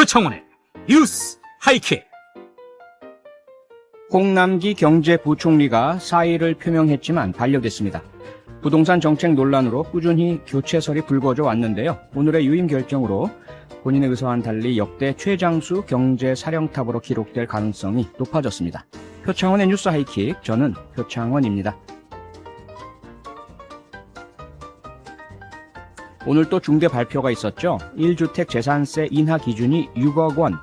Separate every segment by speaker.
Speaker 1: 표창원의 뉴스 하이킥.
Speaker 2: 홍남기 경제부총리가 사의를 표명했지만 반려됐습니다. 부동산 정책 논란으로 꾸준히 교체설이 불거져 왔는데요. 오늘의 유임 결정으로 본인의 의사와는 달리 역대 최장수 경제사령탑으로 기록될 가능성이 높아졌습니다. 표창원의 뉴스 하이킥, 저는 표창원입니다. 오늘 또 중대 발표가 있었죠. 1주택 재산세 인하 기준이 6억 원,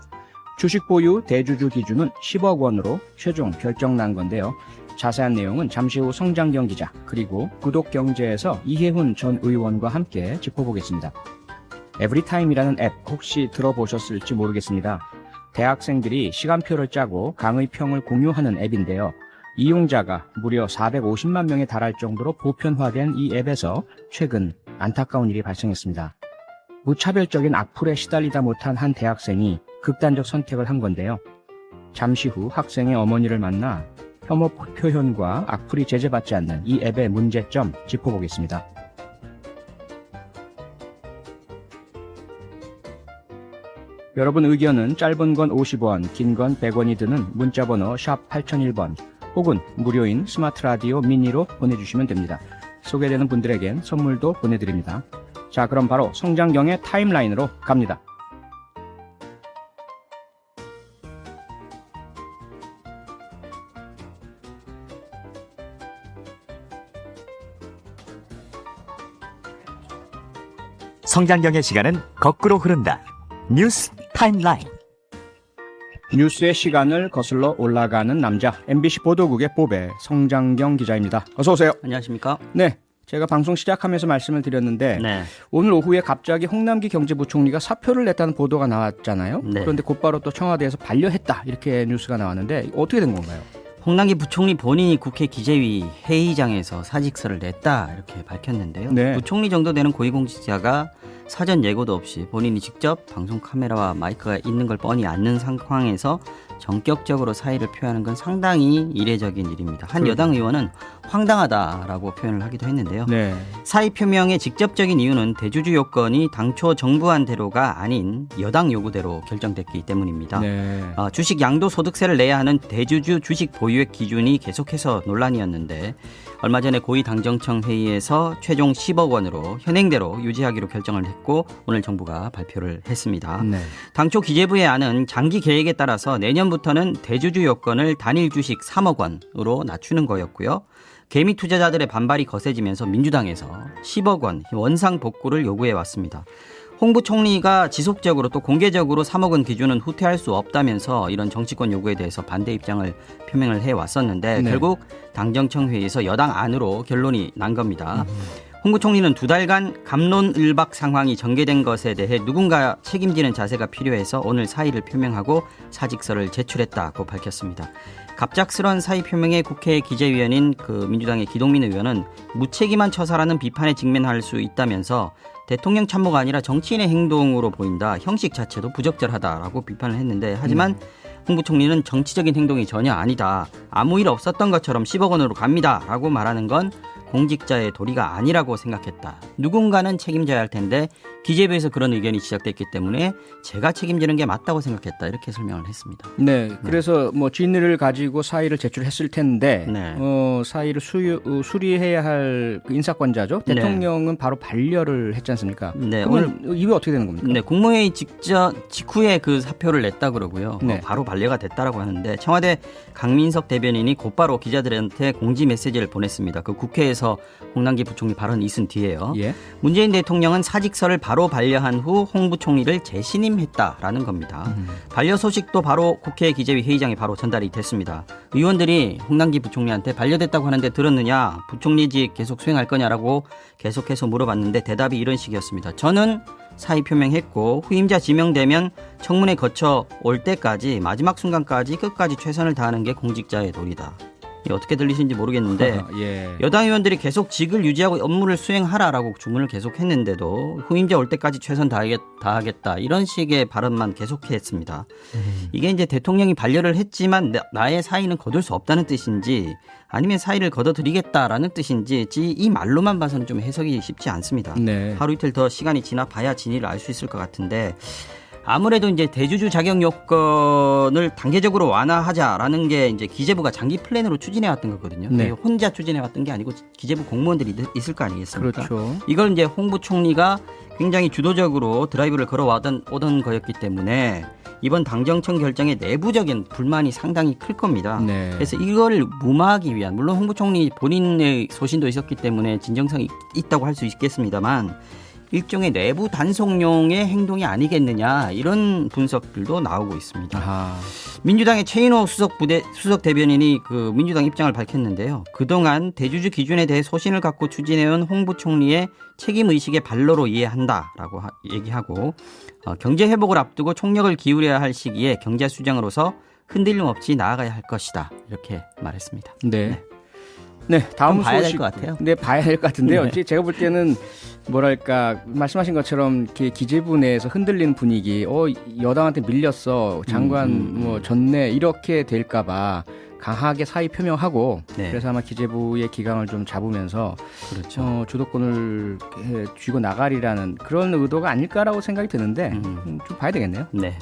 Speaker 2: 주식 보유 대주주 기준은 10억 원으로 최종 결정난 건데요. 자세한 내용은 잠시 후 성장경 기자 그리고 구독경제에서 이혜훈 전 의원과 함께 짚어보겠습니다. 에브리타임이라는 앱 혹시 들어보셨을지 모르겠습니다. 대학생들이 시간표를 짜고 강의평을 공유하는 앱인데요. 이용자가 무려 450만 명에 달할 정도로 보편화된 이 앱에서 최근 안타까운 일이 발생했습니다. 무차별적인 악플에 시달리다 못한 한 대학생이 극단적 선택을 한 건데요. 잠시 후 학생의 어머니를 만나 혐오 표현과 악플이 제재받지 않는 이 앱의 문제점 짚어보겠습니다. 여러분 의견은 짧은 건 50원, 긴 건 100원이 드는 문자번호 샵 8001번 혹은 무료인 스마트 라디오 미니로 보내주시면 됩니다. 소개되는 분들에겐 선물도 보내드립니다. 자, 그럼 바로 성장경의 타임라인으로 갑니다.
Speaker 3: 성장경의 시간은 거꾸로 흐른다. 뉴스 타임라인.
Speaker 2: 뉴스의 시간을 거슬러 올라가는 남자, MBC 보도국의 보배 성장경 기자입니다. 어서 오세요.
Speaker 4: 안녕하십니까?
Speaker 2: 네, 제가 방송 시작하면서 말씀을 드렸는데
Speaker 4: 네.
Speaker 2: 오늘 오후에 갑자기 홍남기 경제부총리가 사표를 냈다는 보도가 나왔잖아요.
Speaker 4: 네.
Speaker 2: 그런데 곧바로 또 청와대에서 반려했다 이렇게 뉴스가 나왔는데 어떻게 된 건가요?
Speaker 4: 홍남기 부총리 본인이 국회 기재위 회의장에서 사직서를 냈다 이렇게 밝혔는데요.
Speaker 2: 네.
Speaker 4: 부총리 정도 되는 고위공직자가 사전 예고도 없이 본인이 직접 방송 카메라와 마이크가 있는 걸 뻔히 아는 상황에서 전격적으로 사의를 표하는 건 상당히 이례적인 일입니다. 한 여당 의원은 황당하다라고 표현을 하기도 했는데요.
Speaker 2: 네.
Speaker 4: 사의 표명의 직접적인 이유는 대주주 요건이 당초 정부안 대로가 아닌 여당 요구대로 결정됐기 때문입니다.
Speaker 2: 네.
Speaker 4: 주식 양도소득세를 내야 하는 대주주 주식 보유액 기준이 계속해서 논란이었는데 얼마 전에 고위당정청 회의에서 최종 10억 원으로 현행대로 유지하기로 결정을 했고 오늘 정부가 발표를 했습니다.
Speaker 2: 네.
Speaker 4: 당초 기재부의 안은 장기 계획에 따라서 내년부터는 대주주 요건을 단일 주식 3억 원으로 낮추는 거였고요. 개미 투자자들의 반발이 거세지면서 민주당에서 10억 원 원상 복구를 요구해 왔습니다. 홍 부총리가 지속적으로 또 공개적으로 3억 원 기준은 후퇴할 수 없다면서 이런 정치권 요구에 대해서 반대 입장을 표명을 해왔었는데
Speaker 2: 네.
Speaker 4: 결국 당정청 회의에서 여당 안으로 결론이 난 겁니다. 홍 부총리는 2달간 갑론을박 상황이 전개된 것에 대해 누군가 책임지는 자세가 필요해서 오늘 사의를 표명하고 사직서를 제출했다고 밝혔습니다. 갑작스런 사의 표명에 국회 기재위원인 민주당의 기동민 의원은 무책임한 처사라는 비판에 직면할 수 있다면서 대통령 참모가 아니라 정치인의 행동으로 보인다. 형식 자체도 부적절하다라고 비판을 했는데 하지만 홍 부총리는 정치적인 행동이 전혀 아니다. 아무 일 없었던 것처럼 10억 원으로 갑니다. 라고 말하는 건 공직자의 도리가 아니라고 생각했다. 누군가는 책임져야 할 텐데 기재부에서 그런 의견이 시작됐기 때문에 제가 책임지는 게 맞다고 생각했다. 이렇게 설명을 했습니다.
Speaker 2: 네. 그래서 뭐 진위를 가지고 사의를 제출했을 텐데
Speaker 4: 네.
Speaker 2: 사의를 수리해야 할 그 인사권자죠.
Speaker 4: 네.
Speaker 2: 대통령은 바로 반려를 했지 않습니까?
Speaker 4: 네,
Speaker 2: 그러면 이게 어떻게 되는 겁니까?
Speaker 4: 네, 국무회의 직후에 그 사표를 냈다 그러고요.
Speaker 2: 네.
Speaker 4: 바로 반려가 됐다라고 하는데 청와대 강민석 대변인이 곧바로 기자들한테 공지 메시지를 보냈습니다. 그 국회에서 홍남기 부총리 발언이 있은 뒤에요.
Speaker 2: 예.
Speaker 4: 문재인 대통령은 사직서를 바로 반려한 후 홍 부총리를 재신임했다라는 겁니다. 반려 소식도 바로 국회 기재위 회의장에 바로 전달이 됐습니다. 의원들이 홍남기 부총리한테 반려됐다고 하는데 들었느냐, 부총리직 계속 수행할 거냐라고 계속해서 물어봤는데 대답이 이런 식이었습니다. 저는 사의 표명했고 후임자 지명되면 청문회 거쳐 올 때까지 마지막 순간까지 끝까지 최선을 다하는 게 공직자의 도리다. 어떻게 들리시는지 모르겠는데
Speaker 2: 예.
Speaker 4: 여당 의원들이 계속 직을 유지하고 업무를 수행하라라고 주문을 계속했는데도 후임자 올 때까지 최선 다하겠다 이런 식의 발언만 계속했습니다. 이게 이제 대통령이 반려를 했지만 나의 사의는 거둘 수 없다는 뜻인지 아니면 사의를 거둬드리겠다라는 뜻인지 이 말로만 봐서는 좀 해석이 쉽지 않습니다.
Speaker 2: 네.
Speaker 4: 하루 이틀 더 시간이 지나 봐야 진위를 알 수 있을 것 같은데 아무래도 이제 대주주 자격 요건을 단계적으로 완화하자라는 게 이제 기재부가 장기 플랜으로 추진해 왔던 거거든요.
Speaker 2: 네.
Speaker 4: 혼자 추진해 왔던 게 아니고 기재부 공무원들이 있을 거 아니겠습니까?
Speaker 2: 그렇죠.
Speaker 4: 이걸 이제 홍 부총리가 굉장히 주도적으로 드라이브를 오던 거였기 때문에 이번 당정청 결정에 내부적인 불만이 상당히 클 겁니다.
Speaker 2: 네.
Speaker 4: 그래서 이걸 무마하기 위한, 물론 홍 부총리 본인의 소신도 있었기 때문에 진정성이 있다고 할 수 있겠습니다만 일종의 내부 단속용의 행동이 아니겠느냐, 이런 분석들도 나오고 있습니다.
Speaker 2: 아하.
Speaker 4: 민주당의 최인호 수석 대변인이 그 민주당 입장을 밝혔는데요. 그동안 대주주 기준에 대해 소신을 갖고 추진해온 홍 부총리의 책임 의식의 발로로 이해한다라고 얘기하고, 경제 회복을 앞두고 총력을 기울여야 할 시기에 경제 수장으로서 흔들림 없이 나아가야 할 것이다, 이렇게 말했습니다.
Speaker 2: 네. 네, 다음
Speaker 4: 봐야 될
Speaker 2: 소식.
Speaker 4: 것 같아요.
Speaker 2: 네, 봐야 될 것 같은데요.
Speaker 4: 네.
Speaker 2: 제가 볼 때는 뭐랄까, 말씀하신 것처럼 이렇게 기재부 내에서 흔들리는 분위기, 여당한테 밀렸어, 장관 뭐 졌네, 이렇게 될까봐 강하게 사의 표명하고,
Speaker 4: 네.
Speaker 2: 그래서 아마 기재부의 기강을 좀 잡으면서
Speaker 4: 그렇죠.
Speaker 2: 주도권을 쥐고 나가리라는 그런 의도가 아닐까라고 생각이 드는데 좀 봐야 되겠네요.
Speaker 4: 네.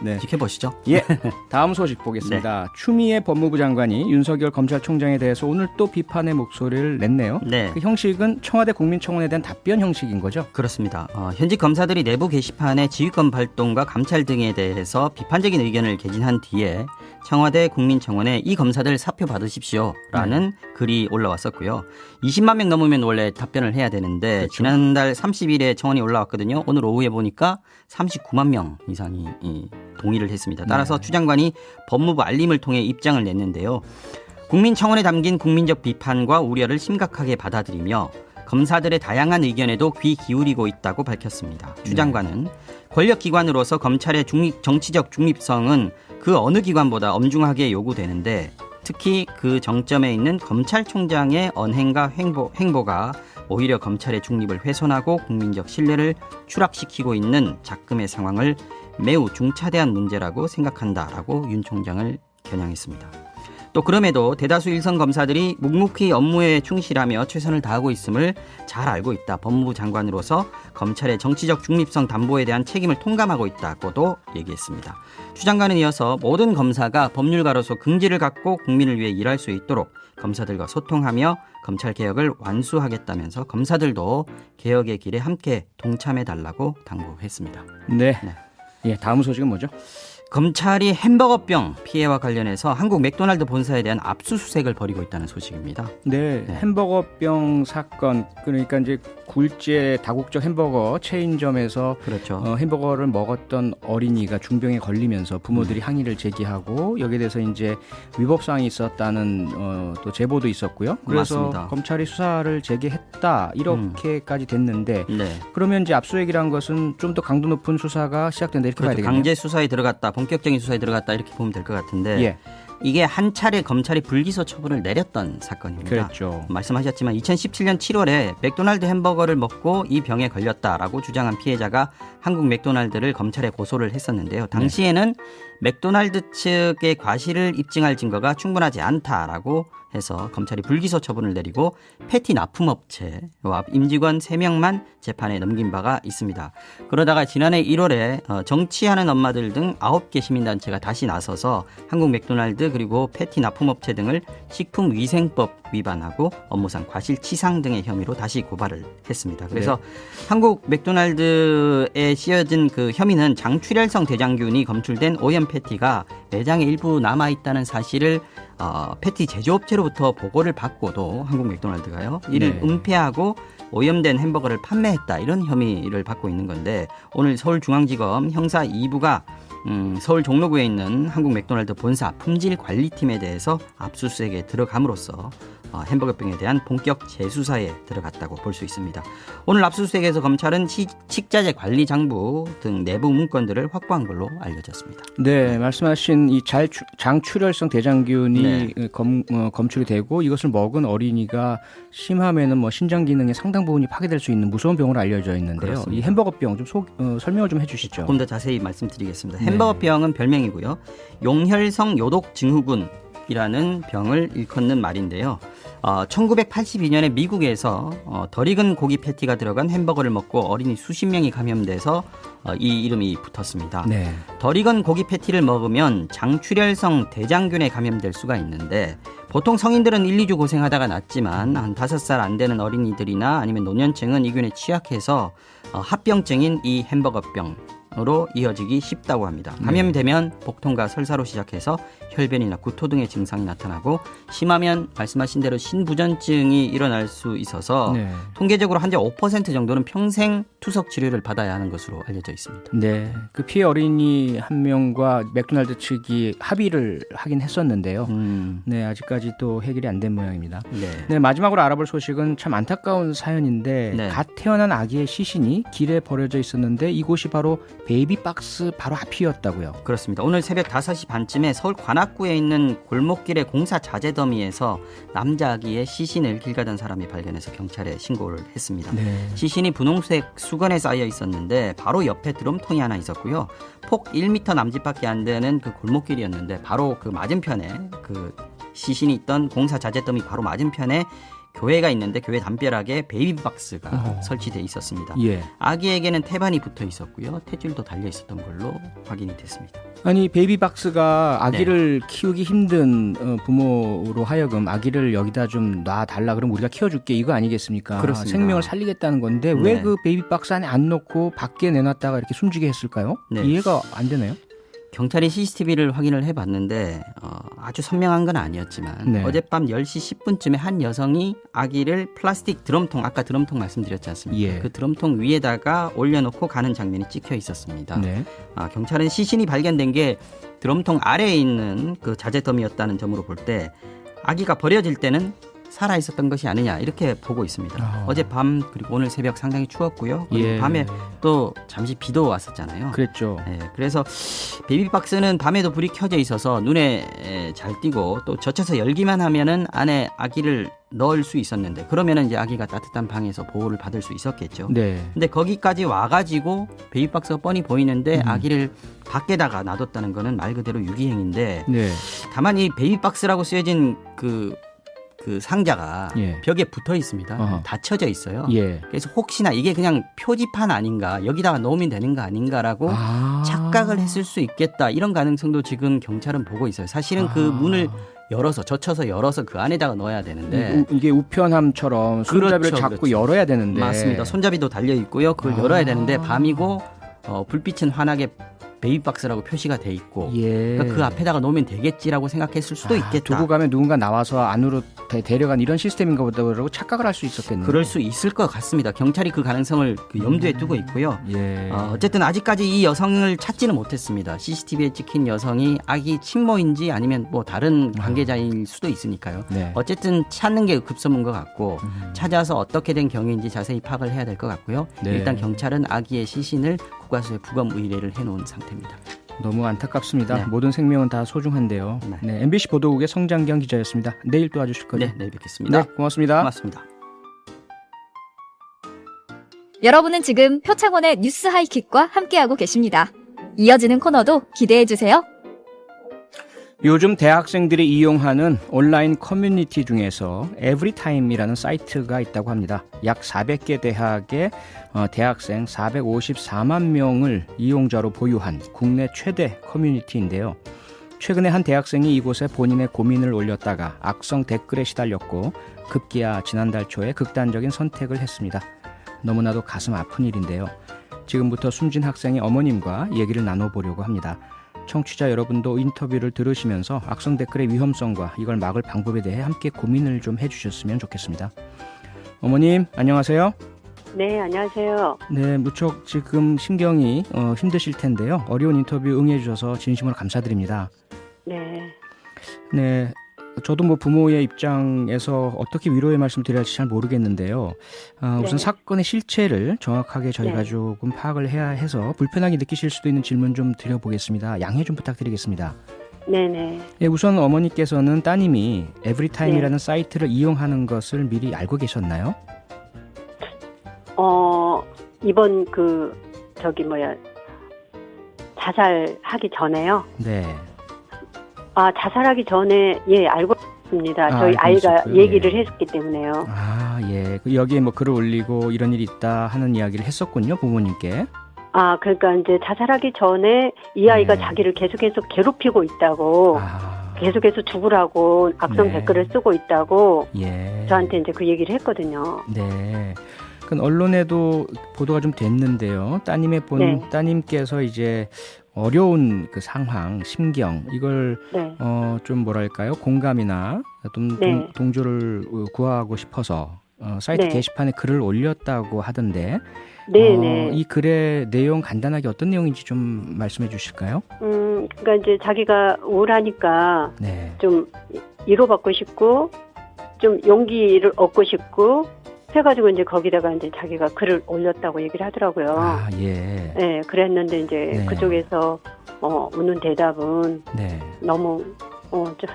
Speaker 2: 네.
Speaker 4: 지켜보시죠.
Speaker 2: 예, 다음 소식 보겠습니다. 추미애 법무부 장관이 윤석열 검찰총장에 대해서 오늘 또 비판의 목소리를 냈네요.
Speaker 4: 네.
Speaker 2: 그 형식은 청와대 국민청원에 대한 답변 형식인 거죠?
Speaker 4: 그렇습니다. 현직 검사들이 내부 게시판에 지휘권 발동과 감찰 등에 대해서 비판적인 의견을 개진한 뒤에 청와대 국민청원에 이 검사들 사표 받으십시오라는 글이 올라왔었고요. 20만 명 넘으면 원래 답변을 해야 되는데
Speaker 2: 그렇죠.
Speaker 4: 지난달 30일에 청원이 올라왔거든요. 오늘 오후에 보니까 39만 명 이상이 동의를 했습니다. 따라서 추 장관이 법무부 알림을 통해 입장을 냈는데요. 국민청원에 담긴 국민적 비판과 우려를 심각하게 받아들이며 검사들의 다양한 의견에도 귀 기울이고 있다고 밝혔습니다. 추 장관은 권력기관으로서 검찰의 정치적 중립성은 그 어느 기관보다 엄중하게 요구되는데 특히 그 정점에 있는 검찰총장의 언행과 행보가 오히려 검찰의 중립을 훼손하고 국민적 신뢰를 추락시키고 있는 작금의 상황을 매우 중차대한 문제라고 생각한다라고 윤 총장을 겨냥했습니다. 또 그럼에도 대다수 일선 검사들이 묵묵히 업무에 충실하며 최선을 다하고 있음을 잘 알고 있다. 법무부 장관으로서 검찰의 정치적 중립성 담보에 대한 책임을 통감하고 있다고도 얘기했습니다. 추 장관은 이어서 모든 검사가 법률가로서 긍지를 갖고 국민을 위해 일할 수 있도록 검사들과 소통하며 검찰개혁을 완수하겠다면서 검사들도 개혁의 길에 함께 동참해달라고 당부했습니다.
Speaker 2: 네.
Speaker 4: 네.
Speaker 2: 예, 다음 소식은 뭐죠?
Speaker 4: 검찰이 햄버거병 피해와 관련해서 한국 맥도날드 본사에 대한 압수수색을 벌이고 있다는 소식입니다.
Speaker 2: 네,
Speaker 4: 네.
Speaker 2: 햄버거병 사건, 그러니까 이제 굴지의 다국적 햄버거 체인점에서
Speaker 4: 그렇죠.
Speaker 2: 햄버거를 먹었던 어린이가 중병에 걸리면서 부모들이 항의를 제기하고 여기에 대해서 이제 위법 사항이 있었다는 또 제보도 있었고요. 그래서
Speaker 4: 맞습니다.
Speaker 2: 검찰이 수사를 재개했다 이렇게까지 됐는데
Speaker 4: 네.
Speaker 2: 그러면 이제 압수수색이라는 것은 좀 더 강도 높은 수사가 시작된다 이렇게 봐야
Speaker 4: 그렇죠.
Speaker 2: 되겠네요.
Speaker 4: 강제 수사에 들어갔다, 본격적인 수사에 들어갔다 이렇게 보면 될 것 같은데
Speaker 2: 예,
Speaker 4: 이게 한 차례 검찰이 불기소 처분을 내렸던 사건입니다.
Speaker 2: 그랬죠.
Speaker 4: 말씀하셨지만 2017년 7월에 맥도날드 햄버거를 먹고 이 병에 걸렸다라고 주장한 피해자가 한국 맥도날드를 검찰에 고소를 했었는데요. 당시에는 맥도날드 측의 과실을 입증할 증거가 충분하지 않다라고 해서 검찰이 불기소 처분을 내리고 패티 납품업체와 임직원 3명만 재판에 넘긴 바가 있습니다. 그러다가 지난해 1월에 정치하는 엄마들 등 9개 시민단체가 다시 나서서 한국 맥도날드 그리고 패티 납품업체 등을 식품위생법 위반하고 업무상 과실치상 등의 혐의로 다시 고발을 했습니다. 그래서 한국 맥도날드에 씌어진 그 혐의는 장출혈성 대장균이 검출된 오염 패티가 매장에 일부 남아있다는 사실을 패티 제조업체로부터 보고를 받고도 한국 맥도날드가요 이를
Speaker 2: 네.
Speaker 4: 은폐하고 오염된 햄버거를 판매했다, 이런 혐의를 받고 있는 건데 오늘 서울중앙지검 형사 2부가 서울 종로구에 있는 한국 맥도날드 본사 품질관리팀에 대해서 압수수색에 들어감으로써 햄버거병에 대한 본격 재수사에 들어갔다고 볼 수 있습니다. 오늘 압수수색에서 검찰은 식자재 관리 장부 등 내부 문건들을 확보한 걸로 알려졌습니다.
Speaker 2: 네, 말씀하신 이 장출혈성 대장균이
Speaker 4: 네.
Speaker 2: 검출이 되고 이것을 먹은 어린이가 심하면은 뭐 신장 기능의 상당 부분이 파괴될 수 있는 무서운 병으로 알려져 있는데요.
Speaker 4: 그렇습니다.
Speaker 2: 이 햄버거병 좀 설명을 좀 해주시죠.
Speaker 4: 조금 더 자세히 말씀드리겠습니다.
Speaker 2: 네.
Speaker 4: 햄버거병은 별명이고요. 용혈성 요독 증후군이라는 병을 일컫는 말인데요. 1982년에 미국에서 덜 익은 고기 패티가 들어간 햄버거를 먹고 어린이 수십 명이 감염돼서 이 이름이 붙었습니다.
Speaker 2: 네.
Speaker 4: 덜 익은 고기 패티를 먹으면 장출혈성 대장균에 감염될 수가 있는데 보통 성인들은 1, 2주 고생하다가 낫지만 한 5살 안 되는 어린이들이나 아니면 노년층은 이 균에 취약해서 합병증인 이 햄버거병으로 이어지기 쉽다고 합니다. 감염이 되면 복통과 설사로 시작해서 혈변이나 구토 등의 증상이 나타나고 심하면 말씀하신 대로 신부전증이 일어날 수 있어서
Speaker 2: 네.
Speaker 4: 통계적으로 환자 5% 정도는 평생 투석 치료를 받아야 하는 것으로 알려져 있습니다.
Speaker 2: 네, 그 피해 어린이 한 명과 맥도날드 측이 합의를 하긴 했었는데요. 네, 아직까지 또 해결이 안 된 모양입니다.
Speaker 4: 네.
Speaker 2: 네, 마지막으로 알아볼 소식은 참 안타까운 사연인데
Speaker 4: 네.
Speaker 2: 갓 태어난 아기의 시신이 길에 버려져 있었는데 이곳이 바로 베이비박스 바로 앞이었다고요.
Speaker 4: 그렇습니다. 오늘 새벽 5시 반쯤에 서울 관악구에 있는 골목길의 공사 자재 더미에서 남자 아기의 시신을 길 가던 사람이 발견해서 경찰에 신고를 했습니다.
Speaker 2: 네.
Speaker 4: 시신이 분홍색 수건에 쌓여 있었는데 바로 옆에 드럼통이 하나 있었고요. 폭 1m 남짓밖에 안 되는 그 골목길이었는데 바로 그 맞은편에 그 시신이 있던 공사 자재 더미 바로 맞은편에 교회가 있는데 교회 담벼락에 베이비박스가 설치되어 있었습니다.
Speaker 2: 예.
Speaker 4: 아기에게는 태반이 붙어 있었고요. 탯줄도 달려 있었던 걸로 확인이 됐습니다.
Speaker 2: 아니 베이비박스가 아기를 키우기 힘든 부모로 하여금 아기를 여기다 좀 놔달라 그러면 우리가 키워줄게 이거 아니겠습니까?
Speaker 4: 그렇습니다.
Speaker 2: 생명을 살리겠다는 건데
Speaker 4: 네.
Speaker 2: 왜 그 베이비박스 안에 안 넣고 밖에 내놨다가 이렇게 숨지게 했을까요?
Speaker 4: 네.
Speaker 2: 이해가 안 되네요.
Speaker 4: 경찰이 CCTV를 확인을 해봤는데 아주 선명한 건 아니었지만
Speaker 2: 네.
Speaker 4: 어젯밤 10시 10분쯤에 한 여성이 아기를 플라스틱 드럼통, 아까 드럼통 말씀드렸지 않습니까?
Speaker 2: 예.
Speaker 4: 그 드럼통 위에다가 올려놓고 가는 장면이 찍혀 있었습니다.
Speaker 2: 네.
Speaker 4: 경찰은 시신이 발견된 게 드럼통 아래에 있는 그 자재더미였다는 점으로 볼 때 아기가 버려질 때는 살아 있었던 것이 아니냐 이렇게 보고 있습니다. 어젯밤 그리고 오늘 새벽 상당히 추웠고요. 그리고
Speaker 2: 예.
Speaker 4: 밤에 또 잠시 비도 왔었잖아요.
Speaker 2: 그랬죠.
Speaker 4: 네, 그래서 베이비박스는 밤에도 불이 켜져 있어서 눈에 잘 띄고 또 젖혀서 열기만 하면은 안에 아기를 넣을 수 있었는데 그러면은 이제 아기가 따뜻한 방에서 보호를 받을 수 있었겠죠.
Speaker 2: 네.
Speaker 4: 근데 거기까지 와가지고 베이비박스가 뻔히 보이는데 아기를 밖에다가 놔뒀다는 거는 말 그대로 유기행인데
Speaker 2: 네.
Speaker 4: 다만 이 베이비박스라고 쓰여진 그 상자가
Speaker 2: 예.
Speaker 4: 벽에 붙어 있습니다.
Speaker 2: 어허.
Speaker 4: 닫혀져 있어요.
Speaker 2: 예.
Speaker 4: 그래서 혹시나 이게 그냥 표지판 아닌가 여기다가 넣으면 되는 거 아닌가라고 착각을 했을 수 있겠다 이런 가능성도 지금 경찰은 보고 있어요. 사실은 그 문을 열어서 젖혀서 열어서 그 안에다가 넣어야 되는데
Speaker 2: 이게 우편함처럼 손잡이를
Speaker 4: 그렇죠,
Speaker 2: 잡고
Speaker 4: 그렇죠.
Speaker 2: 열어야 되는데
Speaker 4: 맞습니다. 손잡이도 달려 있고요. 그걸 열어야 되는데 밤이고 불빛은 환하게 베이비박스라고 표시가 돼 있고
Speaker 2: 예.
Speaker 4: 그러니까 그 앞에다가 놓으면 되겠지라고 생각했을 수도 있겠다.
Speaker 2: 두고 가면 누군가 나와서 안으로 데려간 이런 시스템인가 보다 그러고 착각을 할 수 있었겠네요.
Speaker 4: 그럴 수 있을 것 같습니다. 경찰이 그 가능성을 그 염두에 두고 있고요.
Speaker 2: 예.
Speaker 4: 어쨌든 아직까지 이 여성을 찾지는 못했습니다. CCTV에 찍힌 여성이 아기 친모인지 아니면 뭐 다른 관계자일 수도 있으니까요.
Speaker 2: 네.
Speaker 4: 어쨌든 찾는 게 급선무인 것 같고 찾아서 어떻게 된 경위인지 자세히 파악을 해야 될 것 같고요.
Speaker 2: 네.
Speaker 4: 일단 경찰은 아기의 시신을 국과수에 부검 의뢰를 해놓은 상태입니다.
Speaker 2: 너무 안타깝습니다.
Speaker 4: 네.
Speaker 2: 모든 생명은 다 소중한데요.
Speaker 4: 네.
Speaker 2: 네, MBC 보도국의 성장경 기자였습니다. 내일 또 와주실 거죠?
Speaker 4: 네, 내일 뵙겠습니다.
Speaker 2: 네, 고맙습니다.
Speaker 4: 고맙습니다.
Speaker 5: 여러분은 지금 표창원의 뉴스 하이킥과 함께하고 계십니다. 이어지는 코너도 기대해주세요.
Speaker 2: 요즘 대학생들이 이용하는 온라인 커뮤니티 중에서 에브리타임이라는 사이트가 있다고 합니다. 약 400개 대학의 대학생 454만 명을 이용자로 보유한 국내 최대 커뮤니티인데요. 최근에 한 대학생이 이곳에 본인의 고민을 올렸다가 악성 댓글에 시달렸고 급기야 지난달 초에 극단적인 선택을 했습니다. 너무나도 가슴 아픈 일인데요. 지금부터 숨진 학생의 어머님과 얘기를 나눠보려고 합니다. 청취자 여러분도 인터뷰를 들으시면서 악성 댓글의 위험성과 이걸 막을 방법에 대해 함께 고민을 좀 해주셨으면 좋겠습니다. 어머님 안녕하세요.
Speaker 6: 네, 안녕하세요.
Speaker 2: 네, 무척 지금 심경이 힘드실 텐데요. 어려운 인터뷰 응해주셔서 진심으로 감사드립니다.
Speaker 6: 네.
Speaker 2: 네, 저도 뭐 부모의 입장에서 어떻게 위로의 말씀 드려야 할지 잘 모르겠는데요. 우선
Speaker 6: 네.
Speaker 2: 사건의 실체를 정확하게 저희가
Speaker 6: 네.
Speaker 2: 조금 파악을 해야 해서 불편하게 느끼실 수도 있는 질문 좀 드려보겠습니다. 양해 좀 부탁드리겠습니다.
Speaker 6: 네네.
Speaker 2: 예, 우선 어머니께서는 따님이 에브리타임이라는
Speaker 6: 네.
Speaker 2: 사이트를 이용하는 것을 미리 알고 계셨나요?
Speaker 6: 이번 자살하기 전에요.
Speaker 2: 네.
Speaker 6: 자살하기 전에, 예, 알고 있었습니다.
Speaker 2: 아,
Speaker 6: 저희
Speaker 2: 알고
Speaker 6: 아이가
Speaker 2: 있었고요.
Speaker 6: 얘기를
Speaker 2: 예.
Speaker 6: 했기 때문에요.
Speaker 2: 아, 예. 그 여기에 뭐 글을 올리고 이런 일이 있다 하는 이야기를 했었군요, 부모님께.
Speaker 6: 아, 그러니까 이제 자살하기 전에 이 아이가
Speaker 2: 네.
Speaker 6: 자기를 계속해서 괴롭히고 있다고,
Speaker 2: 아,
Speaker 6: 계속해서 죽으라고 악성
Speaker 2: 네.
Speaker 6: 댓글을 쓰고 있다고
Speaker 2: 예.
Speaker 6: 저한테 이제 그 얘기를 했거든요.
Speaker 2: 네. 그 언론에도 보도가 좀 됐는데요.
Speaker 6: 네.
Speaker 2: 따님께서 이제 어려운 그 상황, 심경 이걸
Speaker 6: 네,
Speaker 2: 좀 뭐랄까요? 공감이나
Speaker 6: 네.
Speaker 2: 동조를 구하고 싶어서 사이트
Speaker 6: 네.
Speaker 2: 게시판에 글을 올렸다고 하던데
Speaker 6: 네네.
Speaker 2: 이 글의 내용 간단하게 어떤 내용인지 좀 말씀해 주실까요?
Speaker 6: 그러니까 이제 자기가 우울하니까
Speaker 2: 네.
Speaker 6: 좀 위로받고 싶고, 좀 용기를 얻고 싶고, 해가지고 이제 거기다가 이제 자기가 글을 올렸다고 얘기를 하더라고요.
Speaker 2: 아, 예.
Speaker 6: 네, 그랬는데 이제
Speaker 2: 네.
Speaker 6: 그쪽에서 오는 대답은
Speaker 2: 네.
Speaker 6: 너무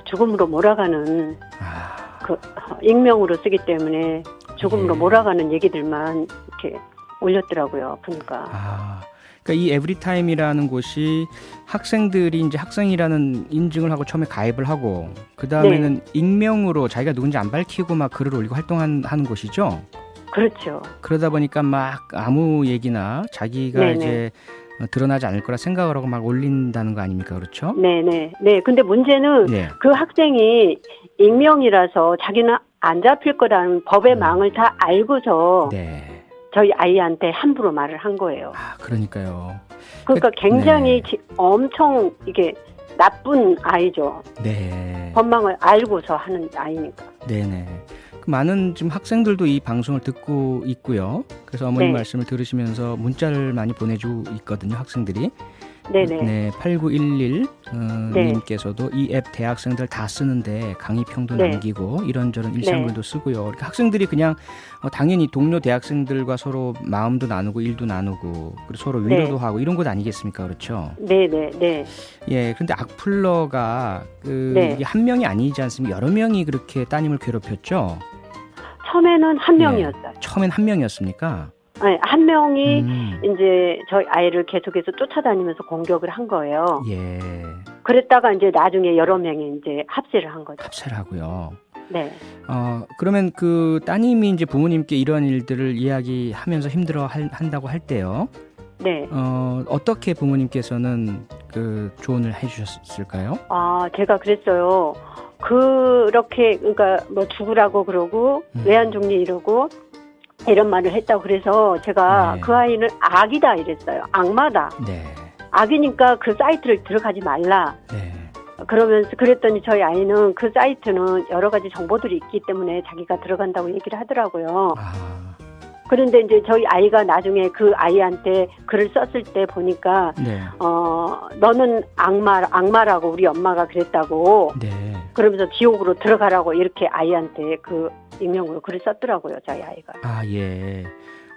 Speaker 6: 죽음으로 몰아가는
Speaker 2: 아,
Speaker 6: 그 익명으로 쓰기 때문에 죽음으로
Speaker 2: 예.
Speaker 6: 몰아가는 얘기들만 이렇게 올렸더라고요. 보니까.
Speaker 2: 아. 그러니까 이 에브리타임이라는 곳이 학생들이 이제 학생이라는 인증을 하고 처음에 가입을 하고 그 다음에는
Speaker 6: 네.
Speaker 2: 익명으로 자기가 누군지 안 밝히고 막 글을 올리고 활동하는 곳이죠.
Speaker 6: 그렇죠.
Speaker 2: 그러다 보니까 막 아무 얘기나 자기가
Speaker 6: 네네.
Speaker 2: 이제 드러나지 않을 거라 생각을 하고 막 올린다는 거 아닙니까? 그렇죠?
Speaker 6: 네네. 네. 근데 문제는
Speaker 2: 네.
Speaker 6: 그 학생이 익명이라서 자기는 안 잡힐 거라는 법의 망을 다 알고서
Speaker 2: 네.
Speaker 6: 저희 아이한테 함부로 말을 한 거예요.
Speaker 2: 아, 그러니까요.
Speaker 6: 그러니까 굉장히
Speaker 2: 네.
Speaker 6: 엄청 이게 나쁜 아이죠.
Speaker 2: 네.
Speaker 6: 법망을 알고서 하는 아이니까.
Speaker 2: 네네. 그 많은 지금 학생들도 이 방송을 듣고 있고요. 그래서 어머님
Speaker 6: 네.
Speaker 2: 말씀을 들으시면서 문자를 많이 보내주고 있거든요, 학생들이.
Speaker 6: 네네.
Speaker 2: 네, 8911
Speaker 6: 네.
Speaker 2: 님께서도 이 앱 대학생들 다 쓰는데 강의평도
Speaker 6: 네.
Speaker 2: 남기고 이런저런 일상글도 쓰고요. 그러니까 학생들이 그냥 당연히 동료 대학생들과 서로 마음도 나누고 일도 나누고 그리고 서로 위로도
Speaker 6: 네.
Speaker 2: 하고 이런 것 아니겠습니까? 그렇죠?
Speaker 6: 네네. 네.
Speaker 2: 예, 그런데 악플러가
Speaker 6: 네.
Speaker 2: 이게 한 명이 아니지 않습니까? 여러 명이 그렇게 따님을 괴롭혔죠.
Speaker 6: 처음에는 한
Speaker 2: 네.
Speaker 6: 명이었어요.
Speaker 2: 처음엔 한 명이었습니까?
Speaker 6: 네, 한 명이
Speaker 2: 음,
Speaker 6: 이제 저희 아이를 계속해서 쫓아다니면서 공격을 한 거예요.
Speaker 2: 예,
Speaker 6: 그랬다가 이제 나중에 여러 명이 이제 합세를 한 거죠.
Speaker 2: 합세를 하고요.
Speaker 6: 네.
Speaker 2: 그러면 그 따님이 이제 부모님께 이런 일들을 이야기하면서 힘들어 한다고 할 때요.
Speaker 6: 네.
Speaker 2: 어떻게 부모님께서는 그 조언을 해주셨을까요?
Speaker 6: 아, 제가 그랬어요. 그렇게, 그러니까 뭐 죽으라고 그러고, 외환종리 이러고, 이런 말을 했다고 그래서 제가
Speaker 2: 네.
Speaker 6: 그 아이는 악이다 이랬어요. 악마다.
Speaker 2: 네,
Speaker 6: 악이니까 그 사이트를 들어가지 말라.
Speaker 2: 네,
Speaker 6: 그러면서 그랬더니 저희 아이는 그 사이트는 여러 가지 정보들이 있기 때문에 자기가 들어간다고 얘기를 하더라고요.
Speaker 2: 아,
Speaker 6: 그런데 이제 저희 아이가 나중에 그 아이한테 글을 썼을 때 보니까
Speaker 2: 네,
Speaker 6: 너는 악마라고 우리 엄마가 그랬다고
Speaker 2: 네.
Speaker 6: 그러면서 지옥으로 들어가라고 이렇게 아이한테 그 익명으로 글을 썼더라고요, 저희 아이가.
Speaker 2: 아, 예.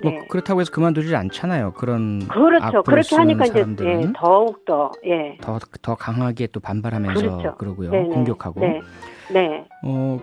Speaker 2: 뭐
Speaker 6: 네.
Speaker 2: 그렇다고 해서 그만두질 않잖아요. 그런
Speaker 6: 그렇죠.
Speaker 2: 악플을
Speaker 6: 그렇게
Speaker 2: 쓰는
Speaker 6: 하니까 이제
Speaker 2: 사람들은
Speaker 6: 예, 더욱 더 예.
Speaker 2: 더 강하게 또 반발하면서
Speaker 6: 그렇죠.
Speaker 2: 그러고요.
Speaker 6: 네네.
Speaker 2: 공격하고.
Speaker 6: 네. 네.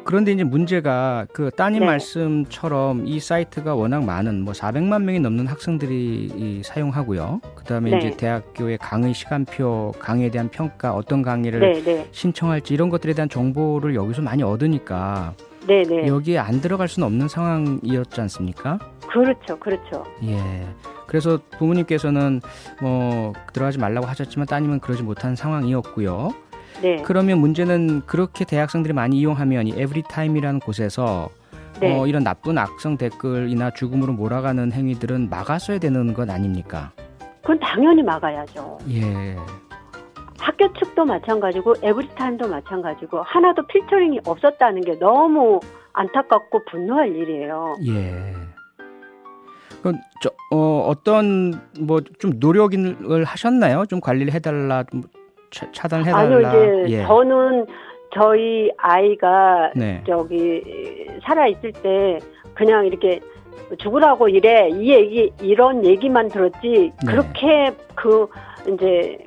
Speaker 2: 그런데 이제 문제가 그 따님
Speaker 6: 네.
Speaker 2: 말씀처럼 이 사이트가 워낙 많은 뭐 400만 명이 넘는 학생들이 사용하고요. 그다음에
Speaker 6: 네.
Speaker 2: 이제 대학교의 강의 시간표, 강의에 대한 평가, 어떤 강의를
Speaker 6: 네, 네.
Speaker 2: 신청할지 이런 것들에 대한 정보를 여기서 많이 얻으니까
Speaker 6: 네, 네.
Speaker 2: 여기에 안 들어갈 수는 없는 상황이었지 않습니까?
Speaker 6: 그렇죠. 그렇죠.
Speaker 2: 예. 그래서 부모님께서는 뭐 들어가지 말라고 하셨지만 따님은 그러지 못한 상황이었고요.
Speaker 6: 네.
Speaker 2: 그러면 문제는 그렇게 대학생들이 많이 이용하면 이 에브리타임이라는 곳에서
Speaker 6: 네.
Speaker 2: 이런 나쁜 악성 댓글이나 죽음으로 몰아가는 행위들은 막았어야 되는 것 아닙니까?
Speaker 6: 그건 당연히 막아야죠.
Speaker 2: 예.
Speaker 6: 학교 측도 마찬가지고 에브리타임도 마찬가지고 하나도 필터링이 없었다는 게 너무 안타깝고 분노할 일이에요.
Speaker 2: 예. 그럼 어떤 뭐 좀 노력을 하셨나요? 좀 관리를 해달라, 좀 차단을 해달라.
Speaker 6: 아니요, 이제
Speaker 2: 예.
Speaker 6: 저는 저희 아이가
Speaker 2: 네.
Speaker 6: 저기 살아 있을 때 그냥 이렇게 죽으라고 이래 이런 얘기만 들었지
Speaker 2: 네.
Speaker 6: 그렇게 이제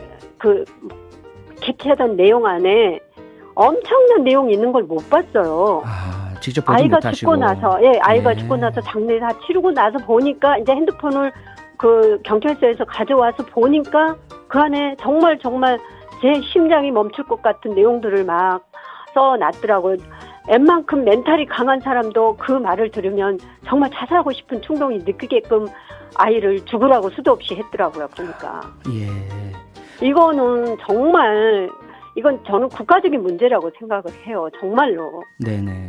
Speaker 6: 캐치하던 내용 안에 엄청난 내용이 있는 걸 못 봤어요.
Speaker 2: 아, 직접 보지
Speaker 6: 아이가
Speaker 2: 못하시고.
Speaker 6: 죽고 나서 아이가
Speaker 2: 네.
Speaker 6: 죽고 나서 장례 다 치르고 나서 보니까 이제 핸드폰을 그 경찰서에서 가져와서 보니까 그 안에 정말 제 심장이 멈출 것 같은 내용들을 막 써놨더라고요. 웬만큼 멘탈이 강한 사람도 그 말을 들으면 정말 자살하고 싶은 충동이 느끼게끔 아이를 죽으라고 수도 없이 했더라고요. 보니까.
Speaker 2: 예.
Speaker 6: 이거는 정말 이건 저는 국가적인 문제라고 생각을 해요. 정말로.
Speaker 2: 네네.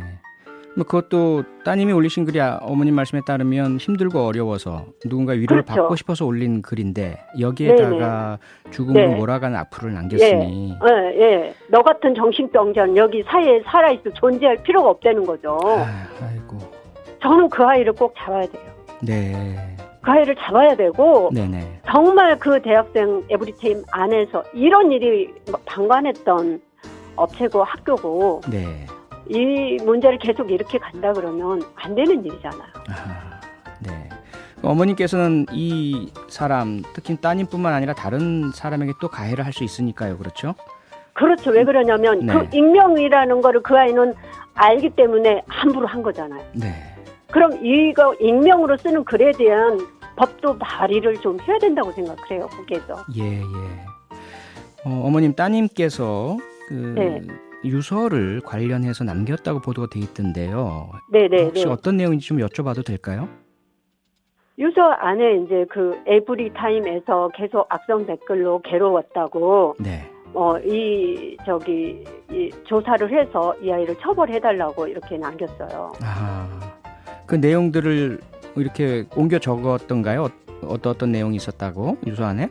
Speaker 2: 뭐 그것도 따님이 올리신 글이 어머님 말씀에 따르면 힘들고 어려워서 누군가 위로를
Speaker 6: 그렇죠.
Speaker 2: 받고 싶어서 올린 글인데 여기에다가 죽음으로
Speaker 6: 네.
Speaker 2: 몰아가는 악플을 남겼으니
Speaker 6: 예, 예. 너 같은 정신병자는 여기 사회에 살아있어 존재할 필요가 없다는 거죠.
Speaker 2: 아이고.
Speaker 6: 저는 그 아이를 꼭 잡아야 돼요.
Speaker 2: 네.
Speaker 6: 그 아이를 잡아야 되고
Speaker 2: 네네.
Speaker 6: 정말 그 대학생 에브리팀 안에서 이런 일이 방관했던 업체고 학교고
Speaker 2: 네.
Speaker 6: 이 문제를 계속 이렇게 간다 그러면 안 되는 일이잖아요.
Speaker 2: 아하, 네. 어머님께서는 이 사람, 특히 따님뿐만 아니라 다른 사람에게 또 가해를 할 수 있으니까요. 그렇죠?
Speaker 6: 그렇죠. 왜 그러냐면
Speaker 2: 네.
Speaker 6: 그 익명이라는 거를 그 아이는 알기 때문에 함부로 한 거잖아요.
Speaker 2: 네.
Speaker 6: 그럼 이거 익명으로 쓰는 글에 대한 법도 발의를 좀 해야 된다고 생각해요. 거기에서.
Speaker 2: 예, 예. 어머님 따님께서 그
Speaker 6: 네.
Speaker 2: 유서를 관련해서 남겼다고 보도가 돼 있던데요.
Speaker 6: 네네.
Speaker 2: 혹시 어떤 내용인지 좀 여쭤봐도 될까요?
Speaker 6: 유서 안에 이제 그 에브리타임에서 계속 악성 댓글로 괴로웠다고
Speaker 2: 네.
Speaker 6: 이 조사를 해서 이 아이를 처벌해달라고 이렇게 남겼어요.
Speaker 2: 아, 그 내용들을 이렇게 옮겨 적었던가요? 어떤 내용이 있었다고 유서 안에?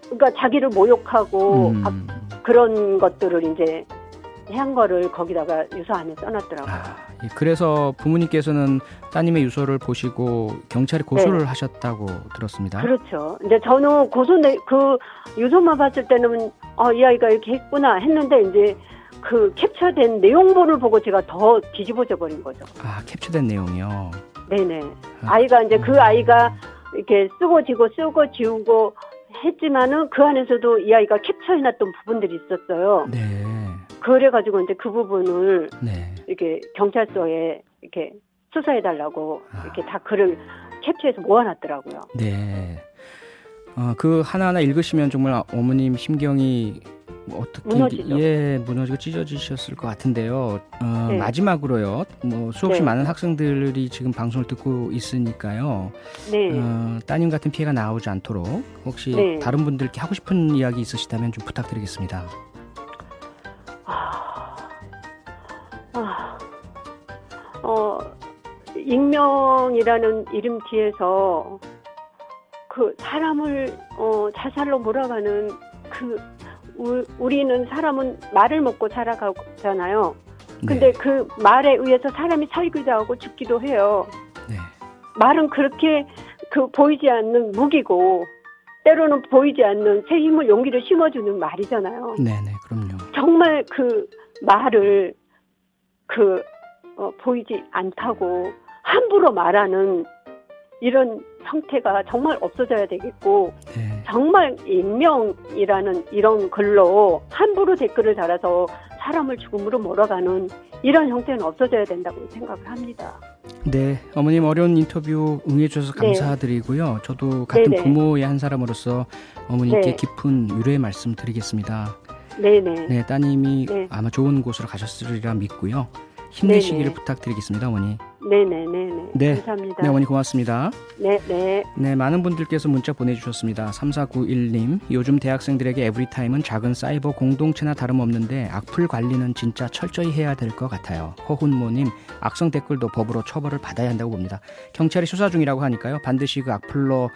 Speaker 6: 그러니까 자기를 모욕하고
Speaker 2: 음.
Speaker 6: 그런 것들을 이제 한 거를 거기다가 유서 안에 써놨더라고요.
Speaker 2: 예, 그래서 부모님께서는 따님의 유서를 보시고 경찰에 고소를 하셨다고 들었습니다.
Speaker 6: 그렇죠. 근데 저는 그 유서만 봤을 때는 이 아이가 이렇게 했구나 했는데 이제 그 캡처된 내용본을 보고 제가 더 뒤집어져 버린 거죠.
Speaker 2: 아, 캡처된 내용이요.
Speaker 6: 네네. 아이가 이제 그 아이가 이렇게 쓰고 지우고 했지만은 그 안에서도 이 아이가 캡처해놨던 부분들이 있었어요.
Speaker 2: 네.
Speaker 6: 그래가지고 이제 그 부분을
Speaker 2: 네.
Speaker 6: 이렇게 경찰서에 이렇게 수사해달라고 이렇게 다 글을 캡처해서 모아놨더라고요.
Speaker 2: 네. 그 하나하나 읽으시면 정말 어머님 심경이 어떻게
Speaker 6: 무너지죠.
Speaker 2: 무너지고 찢어지셨을 것 같은데요.
Speaker 6: 네.
Speaker 2: 마지막으로요. 뭐 수없이
Speaker 6: 네.
Speaker 2: 많은 학생들이 지금 방송을 듣고 있으니까요.
Speaker 6: 네.
Speaker 2: 따님 같은 피해가 나오지 않도록 혹시
Speaker 6: 네.
Speaker 2: 다른 분들께 하고 싶은 이야기 있으시다면 좀 부탁드리겠습니다.
Speaker 6: 익명이라는 이름 뒤에서 그 사람을 자살로 몰아가는 우리는 사람은 말을 먹고 살아가잖아요. 근데 그 말에 의해서 사람이 살기도 하고 죽기도 해요.
Speaker 2: 네.
Speaker 6: 말은 그렇게 보이지 않는 무기고 때로는 보이지 않는 새 힘을 용기를 심어주는 말이잖아요.
Speaker 2: 네네, 그럼요.
Speaker 6: 정말 그 말을 보이지 않다고 함부로 말하는 이런 형태가 정말 없어져야 되겠고
Speaker 2: 네.
Speaker 6: 정말 익명이라는 이런 글로 함부로 댓글을 달아서 사람을 죽음으로 몰아가는 이런 형태는 없어져야 된다고 생각을 합니다.
Speaker 2: 네, 어머님 어려운 인터뷰 응해주셔서
Speaker 6: 네.
Speaker 2: 감사드리고요. 저도 같은
Speaker 6: 네네.
Speaker 2: 부모의 한 사람으로서 어머님께
Speaker 6: 네.
Speaker 2: 깊은 위로의 말씀 드리겠습니다.
Speaker 6: 네네.
Speaker 2: 네, 따님이
Speaker 6: 네.
Speaker 2: 아마 좋은 곳으로 가셨으리라 믿고요. 힘내시기를
Speaker 6: 네네.
Speaker 2: 부탁드리겠습니다, 어머니.
Speaker 6: 네네네네.
Speaker 2: 네.
Speaker 6: 감사합니다.
Speaker 2: 네, 어머니 고맙습니다.
Speaker 6: 네네.
Speaker 2: 네, 많은 분들께서 문자 보내주셨습니다. 3491님, 요즘 대학생들에게 에브리타임은 작은 사이버 공동체나 다름없는데 악플 관리는 진짜 철저히 해야 될 것 같아요. 허훈모님, 악성 댓글도 법으로 처벌을 받아야 한다고 봅니다. 경찰이 수사 중이라고 하니까요. 반드시 그 악플로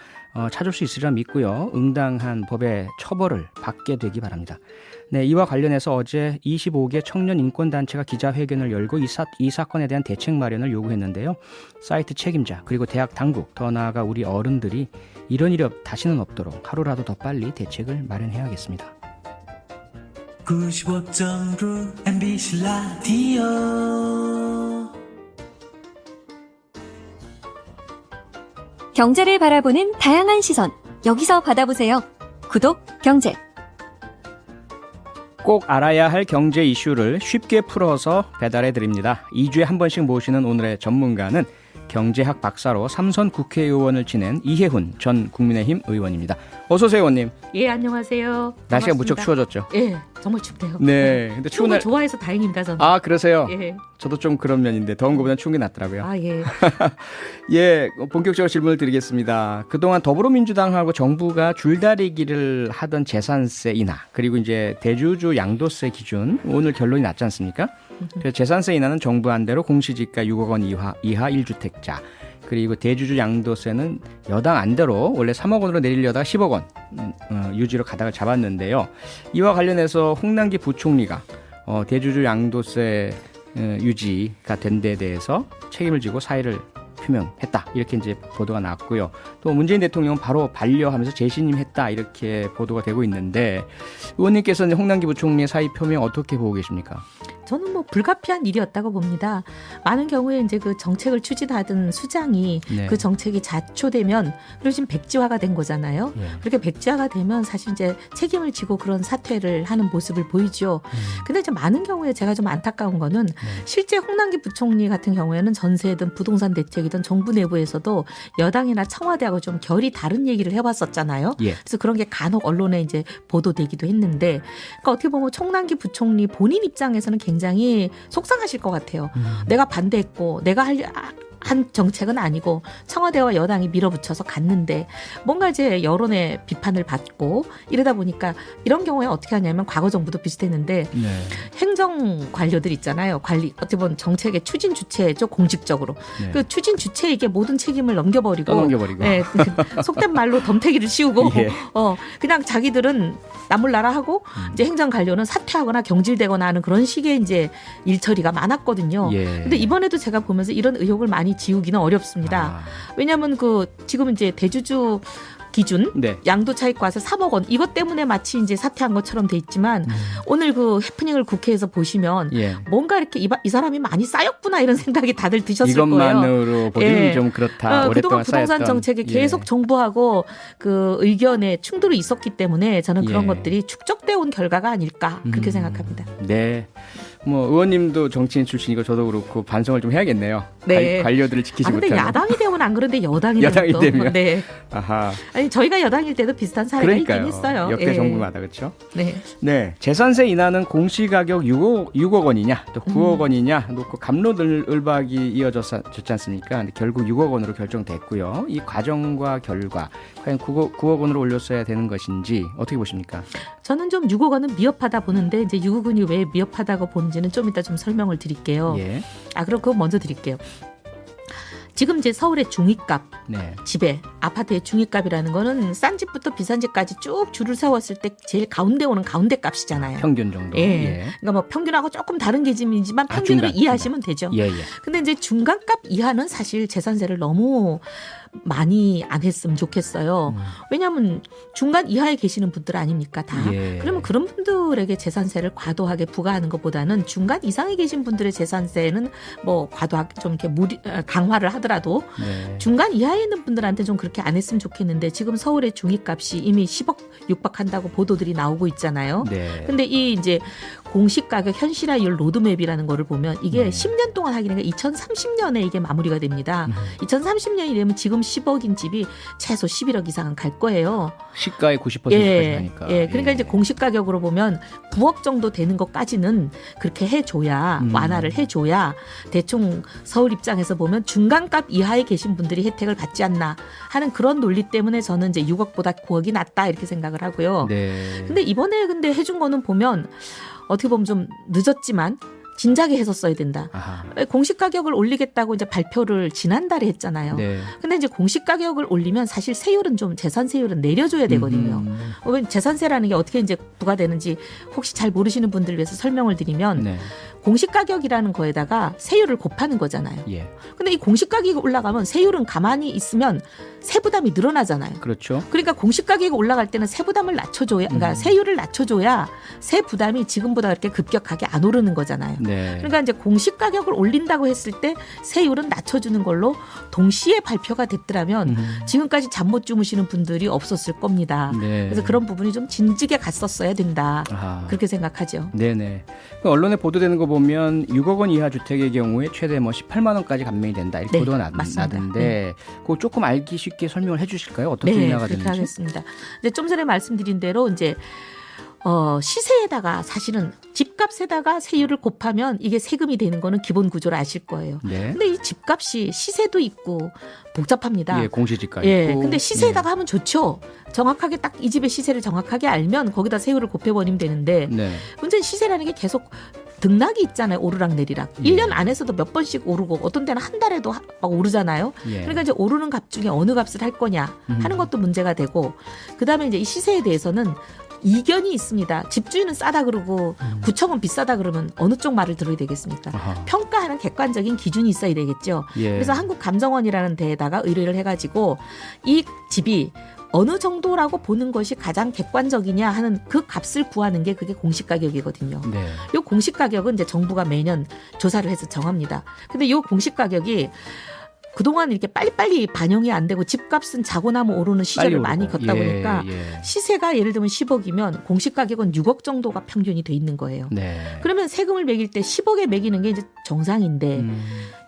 Speaker 2: 찾을 수 있으리라 믿고요. 응당한 법의 처벌을 받게 되기 바랍니다. 네, 이와 관련해서 어제 25개 청년 인권단체가 기자회견을 열고 이 사건에 대한 대책 마련을 요구했는데요. 사이트 책임자 그리고 대학 당국 더 나아가 우리 어른들이 이런 일이 다시는 없도록 하루라도 더 빨리 대책을 마련해야겠습니다.
Speaker 7: 95.9 MBC 라디오
Speaker 5: 경제를 바라보는 다양한 시선. 여기서 받아보세요. 구독, 경제.
Speaker 2: 꼭 알아야 할 경제 이슈를 쉽게 풀어서 배달해 드립니다. 2주에 한 번씩 모시는 오늘의 전문가는 경제학 박사로 삼선 국회의원을 지낸 이혜훈 전 국민의힘 의원입니다. 어서 오세요, 의원님.
Speaker 8: 예, 안녕하세요.
Speaker 2: 날씨가
Speaker 8: 반갑습니다.
Speaker 2: 무척 추워졌죠?
Speaker 8: 예, 정말 춥대요.
Speaker 2: 네. 근데 추운
Speaker 8: 추운 걸
Speaker 2: 날
Speaker 8: 좋아해서 다행입니다, 저는.
Speaker 2: 아, 그러세요?
Speaker 8: 예.
Speaker 2: 저도 좀 그런 면인데 더운 것보다는 추운 게 낫더라고요.
Speaker 8: 아, 예.
Speaker 2: 예, 본격적으로 질문을 드리겠습니다. 그동안 더불어민주당하고 정부가 줄다리기를 하던 재산세 인하, 그리고 이제 대주주 양도세 기준, 오늘 결론이 났지 않습니까? 그래서 재산세 인하는 정부 안대로 공시지가 6억 원 이하 1주택자, 그리고 대주주 양도세는 여당 안대로 원래 3억 원으로 내리려다가 10억 원 유지로 가닥을 잡았는데요. 이와 관련해서 홍남기 부총리가 대주주 양도세 유지가 된 데 대해서 책임을 지고 사의를 표명했다, 이렇게 이제 보도가 나왔고요. 또 문재인 대통령은 바로 반려하면서 재신임했다, 이렇게 보도가 되고 있는데, 의원님께서는 홍남기 부총리의 사의 표명 어떻게 보고 계십니까?
Speaker 8: 저는 뭐 불가피한 일이었다고 봅니다. 많은 경우에 이제 그 정책을 추진하던 수장이
Speaker 2: 네.
Speaker 8: 그 정책이 자초되면, 그리고 지금 백지화가 된 거잖아요.
Speaker 2: 예.
Speaker 8: 그렇게 백지화가 되면 사실 이제 책임을 지고 그런 사퇴를 하는 모습을 보이죠. 근데 이제 많은 경우에 제가 좀 안타까운 거는 실제 홍남기 부총리 같은 경우에는 전세든 부동산 대책이든 정부 내부에서도 여당이나 청와대하고 좀 결이 다른 얘기를 해왔었잖아요.
Speaker 2: 예.
Speaker 8: 그래서 그런 게 간혹 언론에 이제 보도되기도 했는데, 그러니까 어떻게 보면 홍남기 부총리 본인 입장에서는 굉장히 속상하실 것 같아요. 내가 반대했고 내가 한 정책은 아니고 청와대와 여당이 밀어붙여서 갔는데 뭔가 이제 여론의 비판을 받고 이러다 보니까 이런 경우에 어떻게 하냐면 과거 정부도 비슷했는데
Speaker 2: 네.
Speaker 8: 행정 관료들 있잖아요. 관리 어떻게 보면 정책의 추진 주체죠, 공식적으로.
Speaker 2: 네.
Speaker 8: 그 추진 주체에게 모든 책임을 넘겨버리고,
Speaker 2: 떠넘겨버리고.
Speaker 8: 네, 속된 말로 덤태기를 씌우고
Speaker 2: 예.
Speaker 8: 그냥 자기들은 나몰라라 하고 이제 행정 관료는 사퇴하거나 경질되거나 하는 그런 식의 이제 일처리가 많았거든요.
Speaker 2: 예.
Speaker 8: 근데 이번에도 제가 보면서 이런 의혹을 많이 지우기는 어렵습니다. 왜냐하면 그 지금 이제 대주주 기준
Speaker 2: 네.
Speaker 8: 양도 차익과세 3억 원 이것 때문에 마치 이제 사퇴한 것처럼 돼 있지만 오늘 그 해프닝을 국회에서 보시면
Speaker 2: 예.
Speaker 8: 뭔가 이렇게 이 사람이 많이 쌓였구나 이런 생각이 다들 드셨을 거예요.
Speaker 2: 이것만으로 보기는
Speaker 8: 예.
Speaker 2: 좀 그렇다.
Speaker 8: 그동안
Speaker 2: 오랫동안
Speaker 8: 부동산
Speaker 2: 쌓였던.
Speaker 8: 정책에
Speaker 2: 예.
Speaker 8: 계속 정부하고 그 의견에 충돌이 있었기 때문에 저는 그런
Speaker 2: 예.
Speaker 8: 것들이 축적되어 온 결과가 아닐까 그렇게 생각합니다.
Speaker 2: 네. 뭐 의원님도 정치인 출신이고 저도 그렇고 반성을 좀 해야겠네요.
Speaker 8: 네.
Speaker 2: 관료들을 지키지
Speaker 8: 근데
Speaker 2: 못하는.
Speaker 8: 야당이 되면 안 그런데 여당이
Speaker 2: 여당이
Speaker 8: 또,
Speaker 2: 되면?
Speaker 8: 네.
Speaker 2: 아하.
Speaker 8: 아니 저희가 여당일 때도 비슷한 사례가
Speaker 2: 그러니까요.
Speaker 8: 있긴 했어요.
Speaker 2: 역대
Speaker 8: 예.
Speaker 2: 정부마다 그렇죠.
Speaker 8: 네.
Speaker 2: 네, 재산세 인하는 공시가격 6억 원이냐 또 9억 원이냐 놓고 갑론을박이 이어졌지 않습니까? 근데 결국 6억 원으로 결정됐고요. 이 과정과 결과 과연 9억 원으로 올렸어야 되는 것인지 어떻게 보십니까?
Speaker 8: 저는 좀 6억 원은 미흡하다 보는데 이제 6억 원이 왜 미흡하다고 보는지는 좀 이따 좀 설명을 드릴게요.
Speaker 2: 예.
Speaker 8: 그럼 그거 먼저 드릴게요. 지금 이제 서울의 중위값
Speaker 2: 네.
Speaker 8: 집에 아파트의 중위값이라는 거는 싼 집부터 비싼 집까지 쭉 줄을 세웠을 때 제일 가운데 오는 가운데 값이잖아요.
Speaker 2: 평균 정도.
Speaker 8: 예. 그러니까 뭐 평균하고 조금 다른 계집이지만
Speaker 2: 아,
Speaker 8: 평균으로
Speaker 2: 중간,
Speaker 8: 이해하시면 되죠.
Speaker 2: 예, 예.
Speaker 8: 근데 이제 중간값 이하는 사실 재산세를 너무 많이 안 했으면 좋겠어요. 왜냐하면 중간 이하에 계시는 분들 아닙니까 다.
Speaker 2: 예.
Speaker 8: 그러면 그런 분들에게 재산세를 과도하게 부과하는 것보다는 중간 이상에 계신 분들의 재산세는 뭐 과도하게 좀 이렇게 강화를 하더라도
Speaker 2: 네.
Speaker 8: 중간 이하에 있는 분들한테 좀 그렇게 안 했으면 좋겠는데 지금 서울의 중위값이 이미 10억 육박한다고 보도들이 나오고 있잖아요.
Speaker 2: 네.
Speaker 8: 근데 이 이제 공시가격 현실화율 로드맵이라는 거를 보면 이게 10년 동안 하기는 2030년에 이게 마무리가 됩니다. 2030년이 되면 지금 10억인 집이 최소 11억 이상은 갈 거예요.
Speaker 2: 시가의 90%까지 가니까.
Speaker 8: 예. 그러니까 이제 공시가격으로 보면 9억 정도 되는 것까지는 그렇게 해줘야 완화를 해줘야 대충 서울 입장에서 보면 중간값 이하에 계신 분들이 혜택을 받지 않나 하는 그런 논리 때문에 저는 이제 6억보다 9억이 낫다 이렇게 생각을 하고요.
Speaker 2: 네.
Speaker 8: 근데 이번에 근데 해준 거는 보면 어떻게 보면 좀 늦었지만 진작에 했었어야 된다.
Speaker 2: 아하.
Speaker 8: 공시 가격을 올리겠다고 이제 발표를 지난달에 했잖아요.
Speaker 2: 네.
Speaker 8: 근데 이제 공시 가격을 올리면 사실 세율은 좀 재산세율은 내려줘야 되거든요. 재산세라는 게 어떻게 이제 부과되는지 혹시 잘 모르시는 분들 위해서 설명을 드리면
Speaker 2: 네.
Speaker 8: 공시 가격이라는 거에다가 세율을 곱하는 거잖아요.
Speaker 2: 예.
Speaker 8: 근데 이 공시 가격이 올라가면 세율은 가만히 있으면 세부담이 늘어나잖아요.
Speaker 2: 그렇죠.
Speaker 8: 그러니까 공시 가격이 올라갈 때는 세부담을 낮춰줘야, 그러니까 세율을 낮춰줘야 세 부담이 지금보다 그렇게 급격하게 안 오르는 거잖아요.
Speaker 2: 네.
Speaker 8: 그러니까 이제 공시 가격을 올린다고 했을 때 세율은 낮춰주는 걸로 동시에 발표가 됐더라면 지금까지 잠 못 주무시는 분들이 없었을 겁니다.
Speaker 2: 네.
Speaker 8: 그래서 그런 부분이 좀 진즉에 갔었어야 된다.
Speaker 2: 아하.
Speaker 8: 그렇게 생각하죠.
Speaker 2: 네네. 언론에 보도되는 거 보면 6억 원 이하 주택의 경우에 최대 뭐 18만 원까지 감면이 된다 이렇게
Speaker 8: 네,
Speaker 2: 보도가
Speaker 8: 맞습니다.
Speaker 2: 나던데 그거 조금 알기 쉽게 설명을 해주실까요? 어떻게
Speaker 8: 네,
Speaker 2: 인하가
Speaker 8: 그렇게
Speaker 2: 되는지?
Speaker 8: 하겠습니다. 이제 좀 전에 말씀드린 대로 이제 시세에다가 사실은 집값에다가 세율을 곱하면 이게 세금이 되는 거는 기본 구조를 아실 거예요.
Speaker 2: 네.
Speaker 8: 근데 이 집값이 시세도 있고 복잡합니다.
Speaker 2: 예, 공시지가
Speaker 8: 예,
Speaker 2: 있고.
Speaker 8: 근데 시세에다가 하면 좋죠. 정확하게 딱 이 집의 시세를 정확하게 알면 거기다 세율을 곱해버리면 되는데
Speaker 2: 네.
Speaker 8: 문제는 시세라는 게 계속 등락이 있잖아요. 오르락 내리락.
Speaker 2: 예.
Speaker 8: 1년 안에서도 몇 번씩 오르고 어떤 때는 한 달에도 막 오르잖아요.
Speaker 2: 예.
Speaker 8: 그러니까 이제 오르는 값 중에 어느 값을 할 거냐 하는 것도 문제가 되고 그다음에 이제 이 시세에 대해서는 이견이 있습니다. 집주인은 싸다 그러고 구청은 비싸다 그러면 어느 쪽 말을 들어야 되겠습니까?
Speaker 2: 아하.
Speaker 8: 평가하는 객관적인 기준이 있어야 되겠죠.
Speaker 2: 예.
Speaker 8: 그래서 한국감정원이라는 데에다가 의뢰를 해가지고 이 집이 어느 정도라고 보는 것이 가장 객관적이냐 하는 그 값을 구하는 게 그게 공시가격이거든요.
Speaker 2: 네.
Speaker 8: 이 공시가격은 이제 정부가 매년 조사를 해서 정합니다. 근데 이 공시가격이 그동안 이렇게 빨리빨리 반영이 안 되고 집값은 자고 나면 오르는 시절을 많이 겪다 보니까
Speaker 2: 예.
Speaker 8: 시세가 예를 들면 10억이면 공시가격은 6억 정도가 평균이 돼 있는 거예요.
Speaker 2: 네.
Speaker 8: 그러면 세금을 매길 때 10억에 매기는 게 이제 정상인데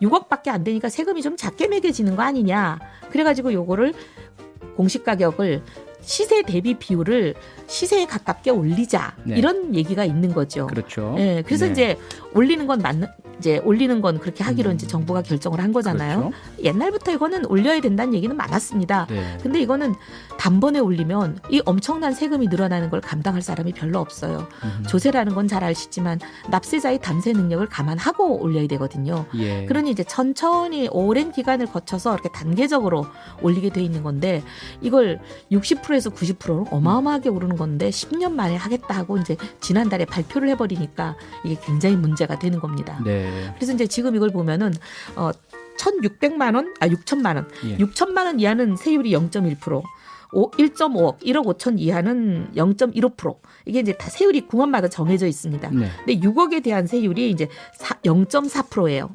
Speaker 8: 6억밖에 안 되니까 세금이 좀 작게 매겨지는 거 아니냐. 그래가지고 요거를 공시가격을 시세 대비 비율을 시세에 가깝게 올리자
Speaker 2: 네.
Speaker 8: 이런 얘기가 있는 거죠.
Speaker 2: 그렇죠.
Speaker 8: 예, 그래서
Speaker 2: 네.
Speaker 8: 이제 올리는 건 그렇게 하기로 이제 정부가 결정을 한 거잖아요.
Speaker 2: 그렇죠.
Speaker 8: 옛날부터 이거는 올려야 된다는 얘기는 많았습니다.
Speaker 2: 네.
Speaker 8: 근데 이거는 단번에 올리면 이 엄청난 세금이 늘어나는 걸 감당할 사람이 별로 없어요. 조세라는 건 잘 아시지만 납세자의 담세 능력을 감안하고 올려야 되거든요.
Speaker 2: 예.
Speaker 8: 그러니 이제 천천히 오랜 기간을 거쳐서 이렇게 단계적으로 올리게 돼 있는 건데 이걸 60%에서 90%는 어마어마하게 오르는 건데 10년 만에 하겠다 하고 이제 지난달에 발표를 해버리니까 이게 굉장히 문제가 되는 겁니다.
Speaker 2: 네.
Speaker 8: 그래서 이제 지금 이걸 보면은 1,600만 원, 6천만 원,
Speaker 2: 예.
Speaker 8: 6천만 원 이하는 세율이 0.1%. 1.5억, 1억 5천 이하는 0.15%. 이게 이제 다 세율이 구간마다 정해져 있습니다.
Speaker 2: 네.
Speaker 8: 근데 6억에 대한 세율이 이제 0.4%예요.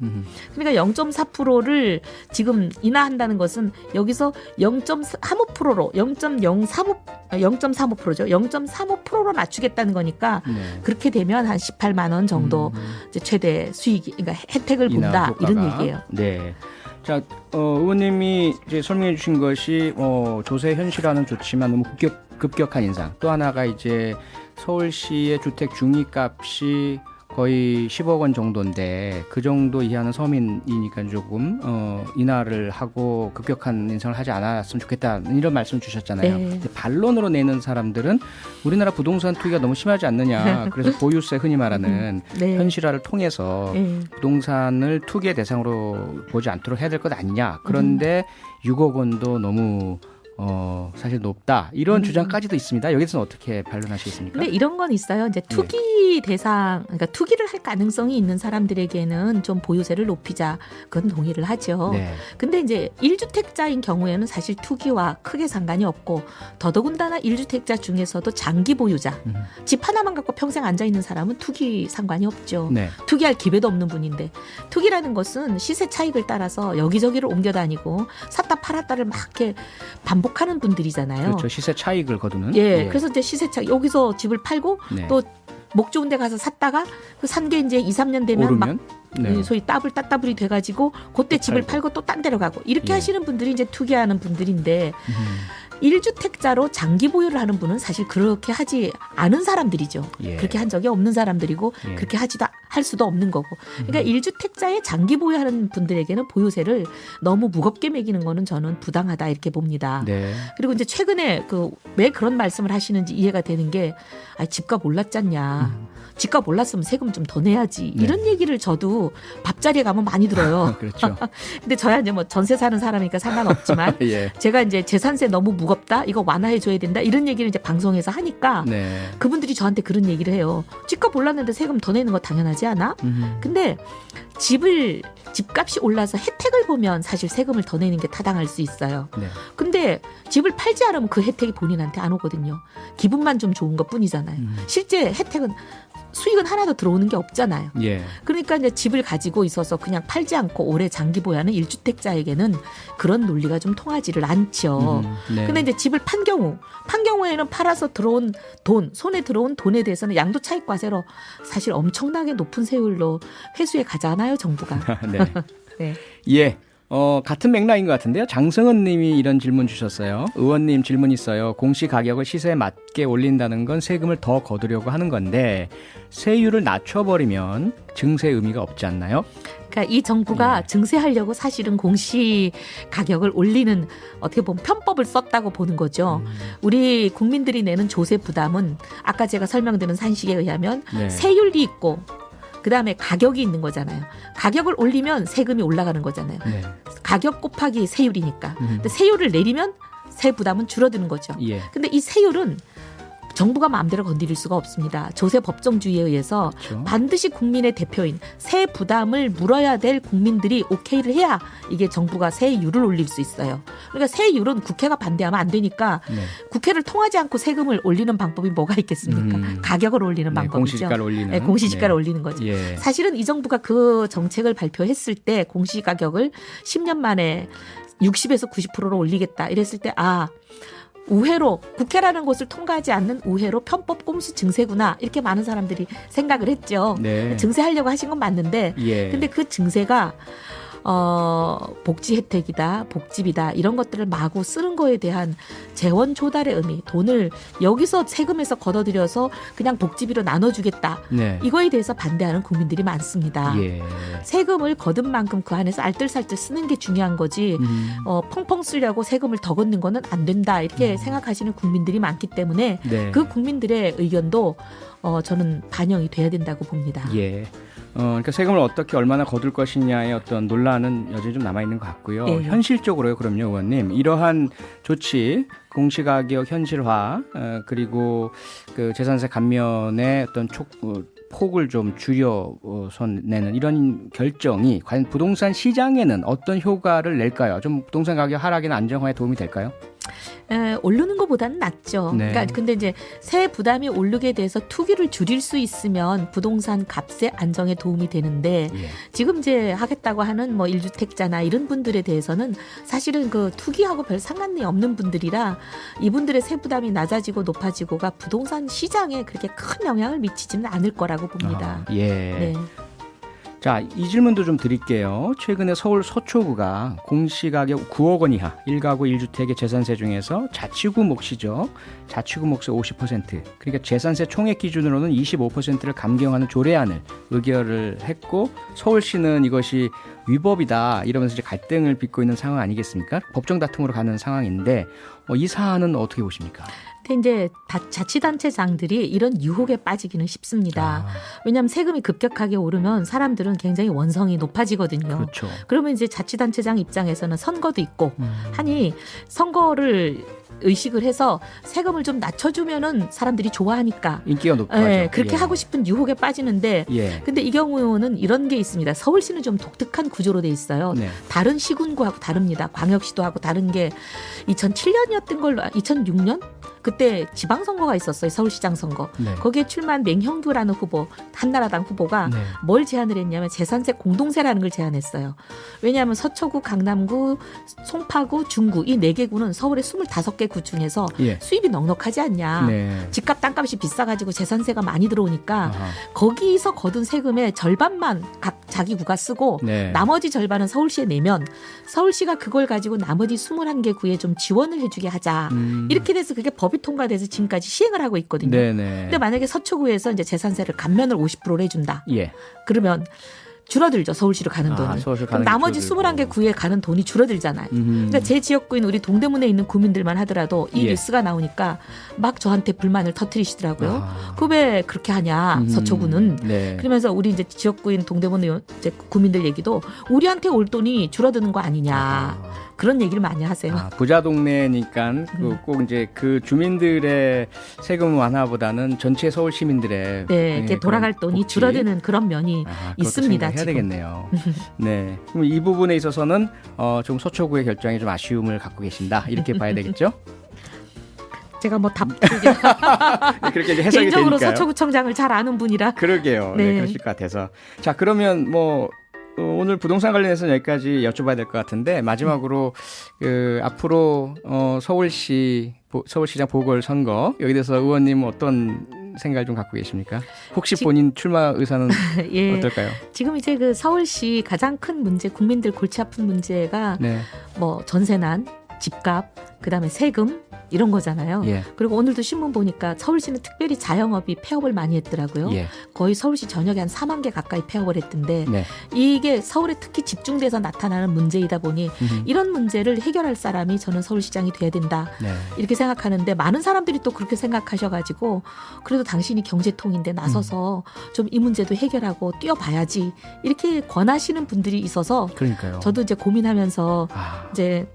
Speaker 8: 그러니까 0.4%를 지금 인하한다는 것은 여기서 0.35%로 0.35%죠. 0.35%로 낮추겠다는 거니까
Speaker 2: 네.
Speaker 8: 그렇게 되면 한 18만 원 정도 이제 최대 수익, 그러니까 혜택을
Speaker 2: 인하
Speaker 8: 본다 이런
Speaker 2: 효과가.
Speaker 8: 얘기예요.
Speaker 2: 네. 자, 의원님이 이제 설명해 주신 것이 조세 현실화는 좋지만 너무 급격한 인상. 또 하나가 이제 서울시의 주택 중위값이 거의 10억 원 정도인데 그 정도 이하는 서민이니까 조금 인하를 하고 급격한 인상을 하지 않았으면 좋겠다 이런 말씀 주셨잖아요.
Speaker 8: 네.
Speaker 2: 근데 반론으로 내는 사람들은 우리나라 부동산 투기가 너무 심하지 않느냐. 그래서 보유세 흔히 말하는
Speaker 8: 네.
Speaker 2: 현실화를 통해서
Speaker 8: 네.
Speaker 2: 부동산을 투기의 대상으로 보지 않도록 해야 될 것 아니냐. 그런데 6억 원도 너무 사실 높다. 이런 주장까지도 있습니다. 여기서는 어떻게 반론하시겠습니까?
Speaker 8: 근데 이런 건 있어요. 이제 투기 대상, 그러니까 투기를 할 가능성이 있는 사람들에게는 좀 보유세를 높이자. 그건 동의를 하죠.
Speaker 2: 네.
Speaker 8: 근데 이제 1주택자인 경우에는 사실 투기와 크게 상관이 없고 더더군다나 1주택자 중에서도 장기 보유자. 집 하나만 갖고 평생 앉아 있는 사람은 투기 상관이 없죠.
Speaker 2: 네.
Speaker 8: 투기할 기회도 없는 분인데 투기라는 것은 시세 차익을 따라서 여기저기를 옮겨 다니고 샀다 팔았다를 막 이렇게 반복하는 분들이잖아요.
Speaker 2: 그렇죠. 시세 차익을 거두는.
Speaker 8: 예, 그래서 이제 시세 차익 여기서 집을 팔고
Speaker 2: 네.
Speaker 8: 또 목 좋은 데 가서 샀다가 그 산 게 이제 2, 3년 되면
Speaker 2: 오르면
Speaker 8: 막 소위 따블이 돼가지고 그때 집을 팔고 또 딴 데로 가고 이렇게
Speaker 2: 예.
Speaker 8: 하시는 분들이 이제 투기하는 분들인데 1주택자로 장기 보유를 하는 분은 사실 그렇게 하지 않은 사람들이죠.
Speaker 2: 예.
Speaker 8: 그렇게 한 적이 없는 사람들이고
Speaker 2: 예.
Speaker 8: 그렇게 할 수도 없는 거고. 그러니까 1주택자의 장기 보유하는 분들에게는 보유세를 너무 무겁게 매기는 거는 저는 부당하다 이렇게 봅니다.
Speaker 2: 네.
Speaker 8: 그리고 이제 최근에 왜 그런 말씀을 하시는지 이해가 되는 게 집값 올랐잖냐. 집값 올랐으면 세금 좀 더 내야지.
Speaker 2: 네.
Speaker 8: 이런 얘기를 저도 밥자리에 가면 많이 들어요.
Speaker 2: 그렇죠.
Speaker 8: 근데 저야 이제 뭐 전세 사는 사람이니까 상관없지만
Speaker 2: 예.
Speaker 8: 제가 이제 재산세 너무 무겁다. 이거 완화해 줘야 된다. 이런 얘기를 이제 방송에서 하니까
Speaker 2: 네.
Speaker 8: 그분들이 저한테 그런 얘기를 해요. 집값 올랐는데 세금 더 내는 거 당연하지 않아? 근데 집값이 올라서 혜택을 보면 사실 세금을 더 내는 게 타당할 수 있어요.
Speaker 2: 네.
Speaker 8: 근데 집을 팔지 않으면 그 혜택이 본인한테 안 오거든요. 기분만 좀 좋은 것 뿐이잖아요. 실제 혜택은 수익은 하나도 들어오는 게 없잖아요.
Speaker 2: 예.
Speaker 8: 그러니까 이제 집을 가지고 있어서 그냥 팔지 않고 오래 장기 보유하는 1주택자에게는 그런 논리가 좀 통하지를 않죠.
Speaker 2: 네.
Speaker 8: 근데 이제 집을 판 경우에는 팔아서 들어온 돈, 손에 들어온 돈에 대해서는 양도차익과세로 사실 엄청나게 높은 세율로 회수해 가잖아요, 정부가.
Speaker 2: 네.
Speaker 8: 네.
Speaker 2: 예. 같은 맥락인 것 같은데요. 장성은 님이 이런 질문 주셨어요. 의원님 질문 있어요. 공시 가격을 시세에 맞게 올린다는 건 세금을 더 거두려고 하는 건데 세율을 낮춰버리면 증세 의미가 없지 않나요?
Speaker 8: 그러니까 이 정부가
Speaker 2: 네.
Speaker 8: 증세하려고 사실은 공시 가격을 올리는 어떻게 보면 편법을 썼다고 보는 거죠. 우리 국민들이 내는 조세 부담은 아까 제가 설명드린 산식에 의하면
Speaker 2: 네.
Speaker 8: 세율이 있고 그다음에 가격이 있는 거잖아요. 가격을 올리면 세금이 올라가는 거잖아요.
Speaker 2: 네.
Speaker 8: 가격 곱하기 세율이니까. 근데 세율을 내리면 세 부담은 줄어드는 거죠.
Speaker 2: 예.
Speaker 8: 근데 이 세율은 정부가 마음대로 건드릴 수가 없습니다. 조세 법정주의에 의해서
Speaker 2: 그렇죠.
Speaker 8: 반드시 국민의 대표인 세 부담을 물어야 될 국민들이 오케이를 해야 이게 정부가 세율을 올릴 수 있어요. 그러니까 세율은 국회가 반대하면 안 되니까
Speaker 2: 네.
Speaker 8: 국회를 통하지 않고 세금을 올리는 방법이 뭐가 있겠습니까? 가격을 올리는
Speaker 2: 네,
Speaker 8: 방법이죠.
Speaker 2: 공시지가를 올리는.
Speaker 8: 네, 공시지가를
Speaker 2: 네.
Speaker 8: 올리는 거죠.
Speaker 2: 예.
Speaker 8: 사실은 이 정부가 그 정책을 발표했을 때 공시가격을 10년 만에 60에서 90%로 올리겠다 이랬을 때 우회로 국회라는 곳을 통과하지 않는 우회로 편법 꼼수 증세구나 이렇게 많은 사람들이 생각을 했죠.
Speaker 2: 네.
Speaker 8: 증세하려고 하신 건 맞는데
Speaker 2: 예.
Speaker 8: 근데 그 증세가 복지 혜택이다, 복집이다 이런 것들을 마구 쓰는 거에 대한 재원 조달의 의미, 돈을 여기서 세금에서 걷어들여서 그냥 복지비로 나눠주겠다.
Speaker 2: 네.
Speaker 8: 이거에 대해서 반대하는 국민들이 많습니다.
Speaker 2: 예.
Speaker 8: 세금을 거둔 만큼 그 안에서 알뜰살뜰 쓰는 게 중요한 거지 펑펑 쓰려고 세금을 더 걷는 거는 안 된다 이렇게 생각하시는 국민들이 많기 때문에
Speaker 2: 네.
Speaker 8: 그 국민들의 의견도 저는 반영이 돼야 된다고 봅니다.
Speaker 2: 예. 그러니까 세금을 어떻게 얼마나 거둘 것이냐의 어떤 논란은 여전히 좀 남아있는 것 같고요.
Speaker 8: 예.
Speaker 2: 현실적으로요, 그럼요, 의원님. 이러한 조치, 공시가격 현실화, 그리고 그 재산세 감면의 어떤 폭을 좀 줄여서 내는 이런 결정이 과연 부동산 시장에는 어떤 효과를 낼까요? 좀 부동산 가격 하락이나 안정화에 도움이 될까요?
Speaker 8: 오르는 것보다는 낫죠.
Speaker 2: 네.
Speaker 8: 그러니까 근데 이제 세 부담이 오르게 돼서 투기를 줄일 수 있으면 부동산 값의 안정에 도움이 되는데
Speaker 2: 예.
Speaker 8: 지금 이제 하겠다고 하는 뭐 1주택자나 이런 분들에 대해서는 사실은 그 투기하고 별 상관이 없는 분들이라 이분들의 세 부담이 낮아지고 높아지고가 부동산 시장에 그렇게 큰 영향을 미치지는 않을 거라고 봅니다.
Speaker 2: 예.
Speaker 8: 네.
Speaker 2: 자, 이 질문도 좀 드릴게요. 최근에 서울 서초구가 공시가격 9억 원 이하 1가구 1주택의 재산세 중에서 자치구 몫이죠. 자치구 몫의 50%, 그러니까 재산세 총액 기준으로는 25%를 감경하는 조례안을 의결을 했고 서울시는 이것이 위법이다 이러면서 이제 갈등을 빚고 있는 상황 아니겠습니까? 법정 다툼으로 가는 상황인데 이 사안은 어떻게 보십니까?
Speaker 8: 근데 이제 자치단체장들이 이런 유혹에 빠지기는 쉽습니다. 왜냐하면 세금이 급격하게 오르면 사람들은 굉장히 원성이 높아지거든요.
Speaker 2: 그렇죠.
Speaker 8: 그러면 이제 자치단체장 입장에서는 선거도 있고 하니 선거를 의식을 해서 세금을 좀 낮춰주면은 사람들이 좋아하니까
Speaker 2: 인기가 높아져.
Speaker 8: 예, 그렇게
Speaker 2: 예.
Speaker 8: 하고 싶은 유혹에 빠지는데
Speaker 2: 예.
Speaker 8: 근데 이 경우는 이런 게 있습니다. 서울시는 좀 독특한 구조로 돼 있어요.
Speaker 2: 네.
Speaker 8: 다른 시군구하고 다릅니다. 광역시도 하고 다른 게 2007년이었던 걸로 2006년 그때 지방선거가 있었어요. 서울시장 선거.
Speaker 2: 네.
Speaker 8: 거기에 출마한 맹형규라는 후보, 한나라당 후보가
Speaker 2: 네.
Speaker 8: 뭘 제안을 했냐면 재산세 공동세라는 걸 제안했어요. 왜냐하면 서초구, 강남구, 송파구, 중구 이 4개 구는 서울의 25개 구 중에서
Speaker 2: 예.
Speaker 8: 수입이 넉넉하지 않냐.
Speaker 2: 네.
Speaker 8: 집값 땅값이 비싸가지고 재산세가 많이 들어오니까
Speaker 2: 아하.
Speaker 8: 거기서 거둔 세금의 절반만 각 자기 구가 쓰고
Speaker 2: 네.
Speaker 8: 나머지 절반은 서울시에 내면 서울시가 그걸 가지고 나머지 21개 구에 좀 지원을 해주게 하자. 이렇게 돼서 그게 법이 통과돼서 지금까지 시행을 하고 있거든요.
Speaker 2: 네네.
Speaker 8: 근데 만약에 서초구에서 이제 재산세를 감면을 50%로 해준다.
Speaker 2: 예.
Speaker 8: 그러면 줄어들죠. 서울시로 가는 돈이.
Speaker 2: 서울시로
Speaker 8: 그럼
Speaker 2: 가는 게
Speaker 8: 나머지
Speaker 2: 줄어들고.
Speaker 8: 21개 구에 가는 돈이 줄어들잖아요. 그러니까 제 지역구인 우리 동대문에 있는 구민들만 하더라도 이
Speaker 2: 예.
Speaker 8: 뉴스가 나오니까 막 저한테 불만을 터뜨리시더라고요.
Speaker 2: 아.
Speaker 8: 그 왜 그렇게 하냐 서초구는.
Speaker 2: 네.
Speaker 8: 그러면서 우리 이제 지역구인 동대문 이제 구민들 얘기도 우리한테 올 돈이 줄어드는 거 아니냐. 그런 얘기를 많이 하세요.
Speaker 2: 부자 동네니까 꼭 이제 그 주민들의 세금 완화보다는 전체 서울 시민들의
Speaker 8: 네, 이렇게 돌아갈 돈이
Speaker 2: 복지.
Speaker 8: 줄어드는 그런 면이
Speaker 2: 그것도
Speaker 8: 있습니다.
Speaker 2: 해야
Speaker 8: 지금.
Speaker 2: 되겠네요. 네, 그럼 이 부분에 있어서는 좀 서초구의 결정에 좀 아쉬움을 갖고 계신다 이렇게 봐야 되겠죠?
Speaker 8: 제가 뭐
Speaker 2: 그렇게 이제 해석이
Speaker 8: 개인적으로
Speaker 2: 되니까요.
Speaker 8: 서초구청장을 잘 아는 분이라.
Speaker 2: 그러게요. 네,
Speaker 8: 네.
Speaker 2: 그러실 것 같아서. 자, 그러면 뭐 오늘 부동산 관련해서 여기까지 여쭤봐야 될 것 같은데 마지막으로 앞으로 서울시장 보궐선거 여기 대해서 의원님 어떤 생각을 좀 갖고 계십니까? 혹시 본인 출마 의사는
Speaker 8: 예.
Speaker 2: 어떨까요?
Speaker 8: 지금 이제 그 서울시 가장 큰 문제, 국민들 골치 아픈 문제가
Speaker 2: 네.
Speaker 8: 뭐 전세난, 집값, 그다음에 세금 이런 거잖아요.
Speaker 2: 예.
Speaker 8: 그리고 오늘도 신문 보니까 서울시는 특별히 자영업이 폐업을 많이 했더라고요.
Speaker 2: 예.
Speaker 8: 거의 서울시 전역에 한 4만 개 가까이 폐업을 했던데
Speaker 2: 네.
Speaker 8: 이게 서울에 특히 집중돼서 나타나는 문제이다 보니 이런 문제를 해결할 사람이 저는 서울시장이 돼야 된다.
Speaker 2: 네.
Speaker 8: 이렇게 생각하는데 많은 사람들이 또 그렇게 생각하셔가지고 그래도 당신이 경제통인데 나서서 좀 이 문제도 해결하고 뛰어봐야지 이렇게 권하시는 분들이 있어서
Speaker 2: 그러니까요.
Speaker 8: 저도 이제 고민하면서 이제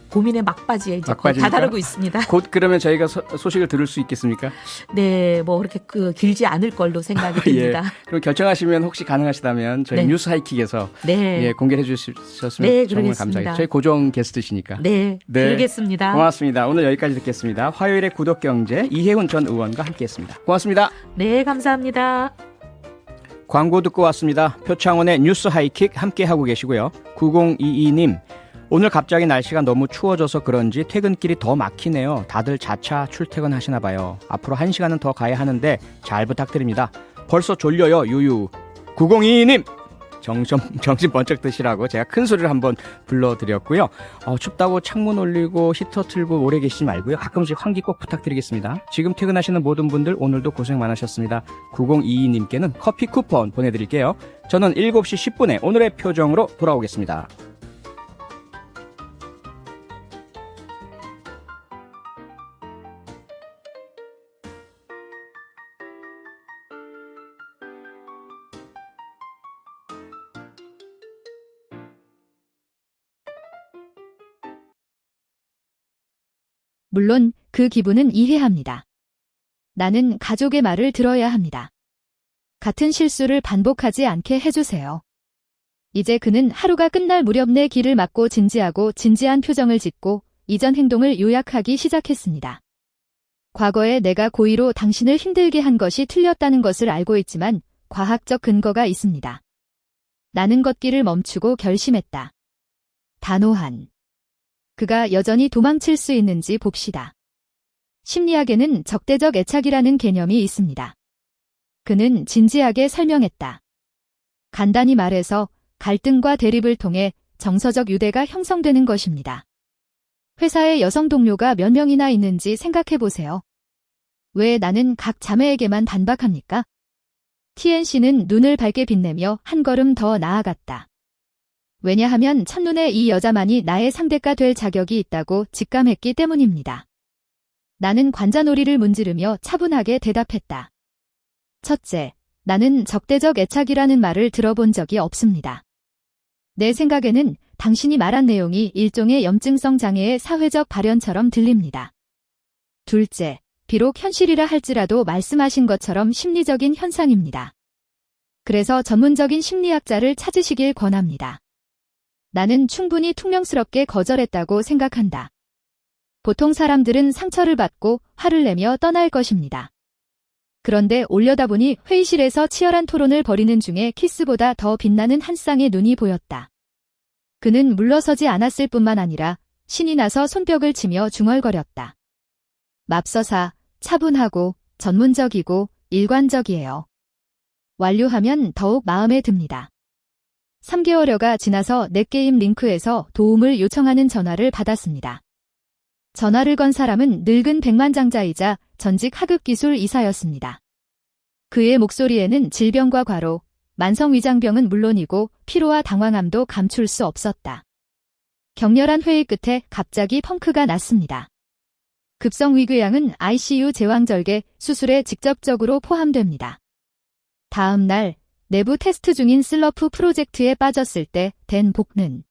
Speaker 8: 고민의 막바지에 이제 거의
Speaker 2: 막바지입니까?
Speaker 8: 다다르고 있습니다.
Speaker 2: 곧 그러면 저희가 소식을 들을 수 있겠습니까?
Speaker 8: 네, 뭐 그렇게 길지 않을 걸로 생각이 듭니다.
Speaker 2: 예. 그럼 결정하시면 혹시 가능하시다면 저희
Speaker 8: 네.
Speaker 2: 뉴스 하이킥에서
Speaker 8: 네,
Speaker 2: 예, 공개해 주셨으면
Speaker 8: 네,
Speaker 2: 정말
Speaker 8: 그러겠습니다.
Speaker 2: 감사하겠습니다. 저희 고정 게스트시니까.
Speaker 8: 네,
Speaker 2: 네.
Speaker 8: 들겠습니다.
Speaker 2: 고맙습니다. 오늘 여기까지 듣겠습니다. 화요일의 구독경제 이혜훈 전 의원과 함께했습니다. 고맙습니다.
Speaker 8: 네, 감사합니다.
Speaker 2: 광고 듣고 왔습니다. 표창원의 뉴스 하이킥 함께하고 계시고요. 9022님. 오늘 갑자기 날씨가 너무 추워져서 그런지 퇴근길이 더 막히네요. 다들 자차 출퇴근하시나 봐요. 앞으로 1시간은 더 가야 하는데 잘 부탁드립니다. 벌써 졸려요. 유유. 9022님. 정신 번쩍 드시라고 제가 큰 소리를 한번 불러드렸고요. 춥다고 창문 올리고 히터 틀고 오래 계시지 말고요. 가끔씩 환기 꼭 부탁드리겠습니다. 지금 퇴근하시는 모든 분들 오늘도 고생 많으셨습니다. 9022님께는 커피 쿠폰 보내드릴게요. 저는 7시 10분에 오늘의 표정으로 돌아오겠습니다.
Speaker 5: 물론 그 기분은 이해합니다. 나는 가족의 말을 들어야 합니다. 같은 실수를 반복하지 않게 해주세요. 이제 그는 하루가 끝날 무렵 내 길을 막고 진지한 표정을 짓고 이전 행동을 요약하기 시작했습니다. 과거에 내가 고의로 당신을 힘들게 한 것이 틀렸다는 것을 알고 있지만 과학적 근거가 있습니다. 나는 걷기를 멈추고 결심했다. 단호한. 그가 여전히 도망칠 수 있는지 봅시다. 심리학에는 적대적 애착이라는 개념이 있습니다. 그는 진지하게 설명했다. 간단히 말해서 갈등과 대립을 통해 정서적 유대가 형성되는 것입니다. 회사에 여성 동료가 몇 명이나 있는지 생각해 보세요. 왜 나는 각 자매에게만 반박합니까? TNC는 눈을 밝게 빛내며 한 걸음 더 나아갔다. 왜냐하면 첫눈에 이 여자만이 나의 상대가 될 자격이 있다고 직감했기 때문입니다. 나는 관자놀이를 문지르며 차분하게 대답했다. 첫째, 나는 적대적 애착이라는 말을 들어본 적이 없습니다. 내 생각에는 당신이 말한 내용이 일종의 염증성 장애의 사회적 발현처럼 들립니다. 둘째, 비록 현실이라 할지라도 말씀하신 것처럼 심리적인 현상입니다. 그래서 전문적인 심리학자를 찾으시길 권합니다. 나는 충분히 퉁명스럽게 거절했다고 생각한다. 보통 사람들은 상처를 받고 화를 내며 떠날 것입니다. 그런데 올려다보니 회의실에서 치열한 토론을 벌이는 중에 키스보다 더 빛나는 한 쌍의 눈이 보였다. 그는 물러서지 않았을 뿐만 아니라 신이 나서 손뼉을 치며 중얼거렸다. 맙서사, 차분하고 전문적이고 일관적이에요. 완료하면 더욱 마음에 듭니다. 3개월여가 지나서 넷게임 링크에서 도움을 요청하는 전화를 받았습니다. 전화를 건 사람은 늙은 백만장자이자 전직 하급기술 이사였습니다. 그의 목소리에는 질병과 과로, 만성위장병은 물론이고 피로와 당황함도 감출 수 없었다. 격렬한 회의 끝에 갑자기 펑크가 났습니다. 급성 위궤양은 ICU 제왕절개 수술에 직접적으로 포함됩니다. 다음 날 내부 테스트 중인 슬러프 프로젝트에 빠졌을 때 댄 복는